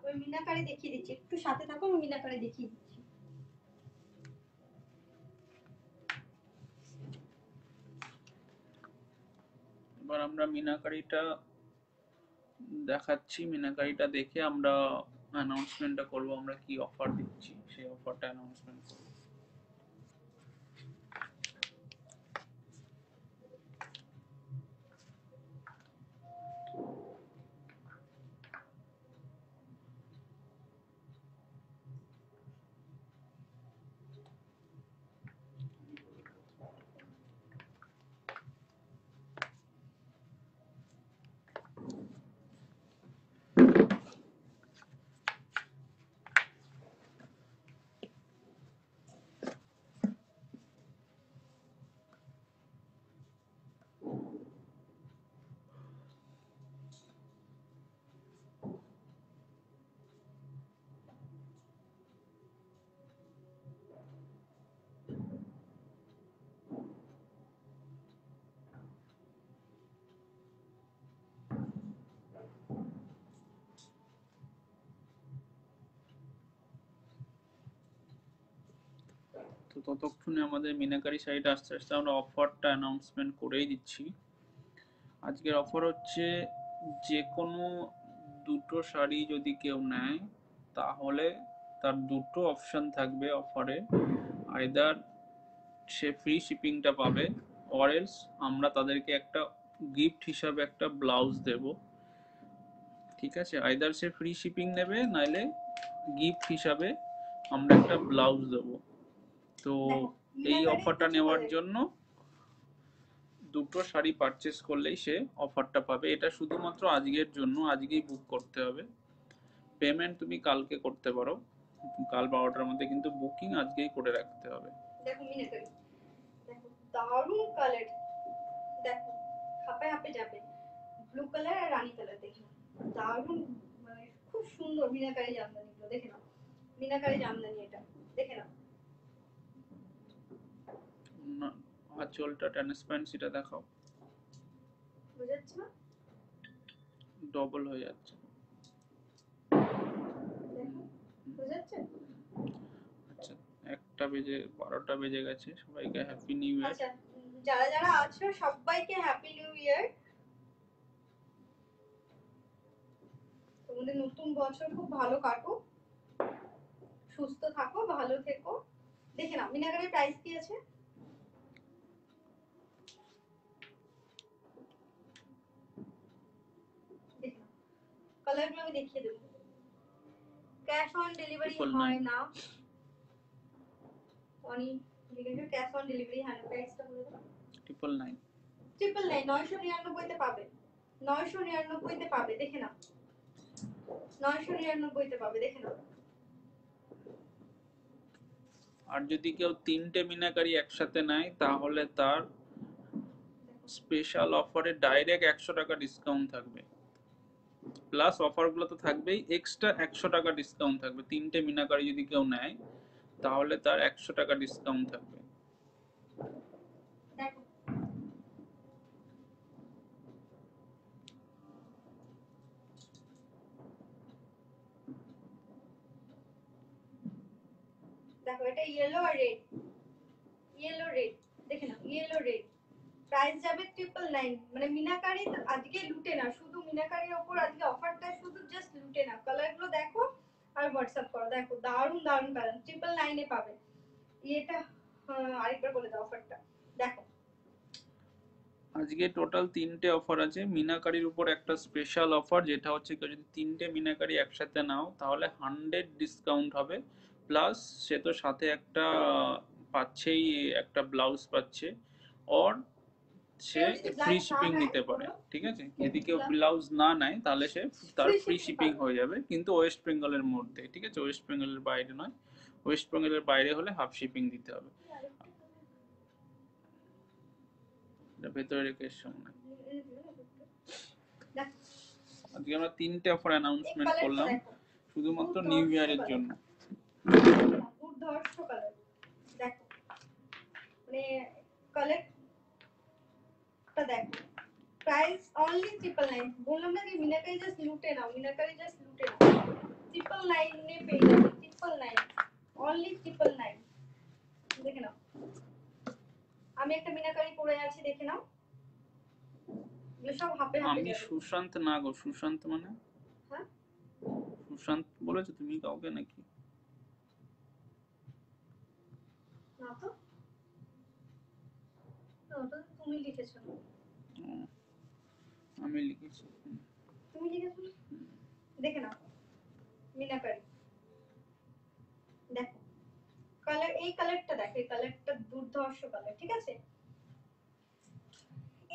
আমি মিনাকারি দেখিয়ে দিচ্ছি, একটু সাথে থাকো, আমি মিনাকারি দেখিয়ে দিচ্ছি। এবার আমরা মিনাকারিটা দেখাচ্ছি, মিনাকারিটা দেখে আমরা অ্যানাউন্সমেন্টটা করব, আমরা কি অফার দিচ্ছি সেই অফারটা অ্যানাউন্সমেন্ট করব। তো ততক্ষণে আমাদের মিনাকারি সাইট আস্তে আস্তে আমরা অফারটা অ্যানাউন্সমেন্ট করেই দিচ্ছি। আজকের অফার হচ্ছে যে কোনো দুটো শাড়ি যদি কেউ নেয় তাহলে তার দুটো অপশন থাকবে অফারে, আইদার সে ফ্রি শিপিংটা পাবে অর এলস আমরা তাদেরকে একটা গিফট হিসাবে একটা ব্লাউজ দেব। ঠিক আছে, আইদার সে ফ্রি শিপিং নেবে নাইলে গিফট হিসাবে আমরা একটা ব্লাউজ দেব। তো এই অফারটা নেওয়ার জন্য দুটো শাড়ি পারচেস করলেই সে অফারটা পাবে। এটা শুধুমাত্র আজকের জন্য, আজকেই বুক করতে হবে। পেমেন্ট তুমি কালকে করতে পারো, কাল 12টার মধ্যে, কিন্তু বুকিং আজকেই করে রাখতে হবে। দেখো মিনাকারি, দেখো দারুণ কালার, দেখো হাপে হাপে যাবে, ব্লু কালার আর রানী কালার, দেখে নাও দারুণ, মানে খুব সুন্দর মিনাকারি জামদানি গুলো, দেখে নাও মিনাকারি জামদানি, এটা দেখে নাও। আঁচলটা ট্রান্সপারেন্সিটা দেখাও, বুঝাচ্ছ না? ডবল হয়ে যাচ্ছে। দেখো বুঝাচ্ছে? আচ্ছা, 1টা বেজে 12টা বেজে গেছে, সবাইকে হ্যাপি নিউ ইয়ার। আচ্ছা, যারা যারা আছো সবাইকে হ্যাপি নিউ ইয়ার। তোমাদের নতুন বছর খুব ভালো কাটুক, সুস্থ থাকো, ভালো থেকো। দেখে নাও মিনাকারির প্রাইস কি আছে, দেখে নাও কালারগুলো আমি দেখিয়ে দেবো। ক্যাশ অন ডেলিভারি হয় না, অনি ক্যাশ অন ডেলিভারি হয় না। প্রাইসটা বলে দাও। 999 999 তে পাবে, 999 তে পাবে, দেখে নাও 999 তে পাবে, দেখে নাও। আর যদি কেউ 3টে মিনাকারি একসাথে নেয় তাহলে তার স্পেশাল অফারে ডাইরেক্ট 100 টাকা ডিসকাউন্ট থাকবে, প্লাস অফারগুলো তো থাকবেই, এক্সট্রা 100 টাকা ডিসকাউন্ট থাকবে। 3টে মিনাকারি যদি কেউ নেয় তাহলে তার 100 টাকা ডিসকাউন্ট থাকবে। দেখো দেখো এটা ইয়েলো আর রেড, ইয়েলো রেড, দেখে নাও ইয়েলো রেড। প্রাইস যাবে 999, মানে মিনাকারি আজকে লুটে না, শুধু মিনাকারির উপর আজকে অফারটা শুধু জাস্ট লুটে না। কালারগুলো দেখো আর হোয়াটসঅ্যাপ করো, দেখো দারুণ দারুণ কালার, 999 এ পাবে। এটা আরেকবার বলে দাও অফারটা, দেখো আজকে টোটাল 3টে অফার আছে। মিনাকারির উপর একটা স্পেশাল অফার, যেটা হচ্ছে কেউ যদি 3টে মিনাকারি একসাথে নাও তাহলে 100 ডিসকাউন্ট হবে, প্লাস সে তো সাথে একটা পাচ্ছেই, একটা ব্লাউজ পাচ্ছে, অর সে ফ্রি শিপিং নিতে পারে। ঠিক আছে, যদি কেউ ব্লাউজ না নেয় তাহলে সে তার ফ্রি শিপিং হয়ে যাবে, কিন্তু ওয়েস্ট বেঙ্গলের মধ্যে। ঠিক আছে, ওয়েস্ট বেঙ্গলের বাইরে নয়, ওয়েস্ট বেঙ্গলের বাইরে হলে হাফ শিপিং দিতে হবে। এটা ভেতরে রেখে সামনে। আজকে আমরা 3টে অফার অ্যানাউন্সমেন্ট করলাম শুধুমাত্র নিউ ইয়ারের জন্য। দুর্ধর্ষ কালার, দেখো মানে কালারটা দেখো। Price only 999। বললাম না যে মিনাকারি জাস্ট লুটে নাও, মিনাকারি জাস্ট লুটে নাও। 999 এ পেয়ে যাবে, 999, অনলি 999। দেখে নাও, আমি একটা মিনাকারি পরে আছি, দেখে নাও, এগুলো সব হাফে হাফে আমি যাবে। সুশান্ত না গো, সুশান্ত মানে হ্যাঁ, সুশান্ত বলেছো তুমি কাউকে নাকি? না তো, না, ওটা তো তুমি লিখেছো না। ও, আমি লিখেছি। তুমি লিখেছো না? দেখে নাও, মিনাকারি, দেখো কালার, এই কালারটা দেখো, এই কালারটা দুর্ধর্ষ কালার, ঠিক আছে।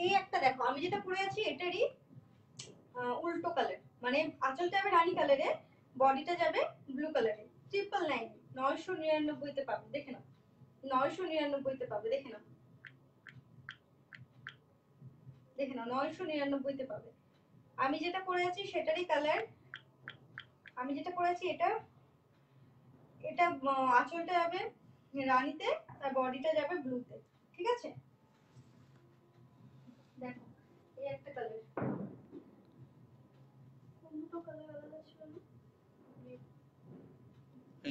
এই একটা দেখো, আমি যেটা পরে আছি এটারই উল্টো কালার, মানে আঁচলটা যাবে রানী কালারে, বডিটা যাবে ব্লু কালারে, 999, 999 তে পাবে, দেখে নাও, 999 তে পাবে, দেখে নাও, দেখে নাও, 999 তে পাবে। আমি যেটা পরে আছি সেটারই কালার, আমি যেটা পরে আছি এটা, এটা আঁচলটা যাবে রানীতে আর বডিটা যাবে ব্লুতে, ঠিক আছে। দেখো এই একটা কালার, কোন দুটো কালার আলাদা ছিল না,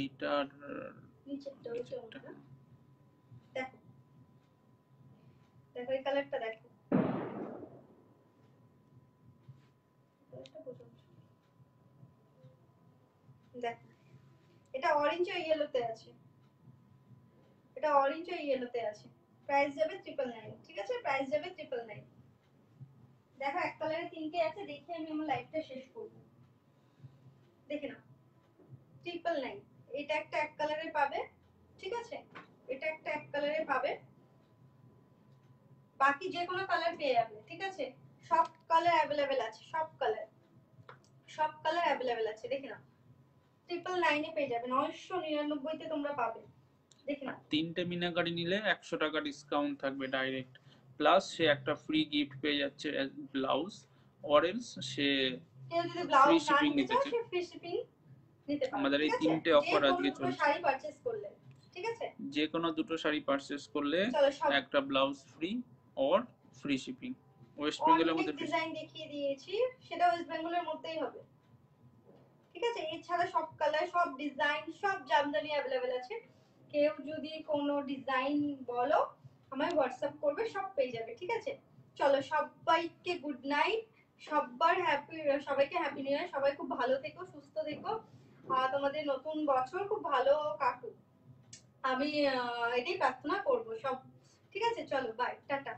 এইটার নিচেরটা, ওইটা নিচেরটা। না। দেখো, দেখো এই কালারটা দেখো, কালারটা পছন্দ। দেখো এটা অরেঞ্জ ও ইয়েলোতে আছে, এটা অরেঞ্জ ও ইয়েলোতে আছে, প্রাইস যাবে 999, ঠিক আছে, প্রাইস যাবে 999। দেখো এক কালারে তিনটে আছে, দেখে আমি আমার লাইফটা শেষ করব, দেখে নাও, 999। এটা একটা এক কালারে পাবে, ঠিক আছে, এটা একটা এক কালারে পাবে, বাকি যে কোনো কালার পেয়ে যাবে, ঠিক আছে, সব কালার অ্যাভেলেবেল আছে, সব কালার, সব কালার অ্যাভেলেবেল আছে, দেখে নাও, 999 এ পেয়ে যাবে, 999 তে তোমরা পাবে, দেখে নাও। তিনটে মিনাকারি নিলে 100 টাকা ডিসকাউন্ট থাকবে ডাইরেক্ট, প্লাস সে একটা ফ্রি গিফট পেয়ে যাচ্ছে ব্লাউজ, অর এলস সে কেউ যদি ফ্রি ব্লাউজ না শিপিং নিতে চাও নিতেছে। সে ফ্রি শিপিং নিতে পারে, আমাদের এই ঠিক আছে, তিনটে যে অফার কোনো আজকে দুটো চলছে, শাড়ি পারচেজ করলে, ঠিক আছে। যে কোনো দুটো শাড়ি পারচেস করলে চলো সব একটা blouse free or free shipping. West বেঙ্গলের অনেক মধ্যে ডিজাইন দেখিয়ে দিয়েছি, সেটা ওয়েস্ট বেঙ্গলের মধ্যেই হবে, ঠিক আছে। এছাড়া সব কালার, সব ডিজাইন, সব জামদানি অ্যাভেলেবেল আছে, কেউ যদি কোনো ডিজাইন বলো আমায় হোয়াটসঅ্যাপ করবে, সব পেয়ে যাবে, ঠিক আছে। চলো সবাইকে গুড নাইট, সবার হ্যাপি, সবাইকে হ্যাপি নিউ ইয়ার, সবাই খুব ভালো থেকো, সুস্থ থেকো, তোমাদের নতুন বছর খুব ভালো কাটুক, আমি এটাই প্রার্থনা করব সব, ঠিক আছে। চলো বাই, টাটা।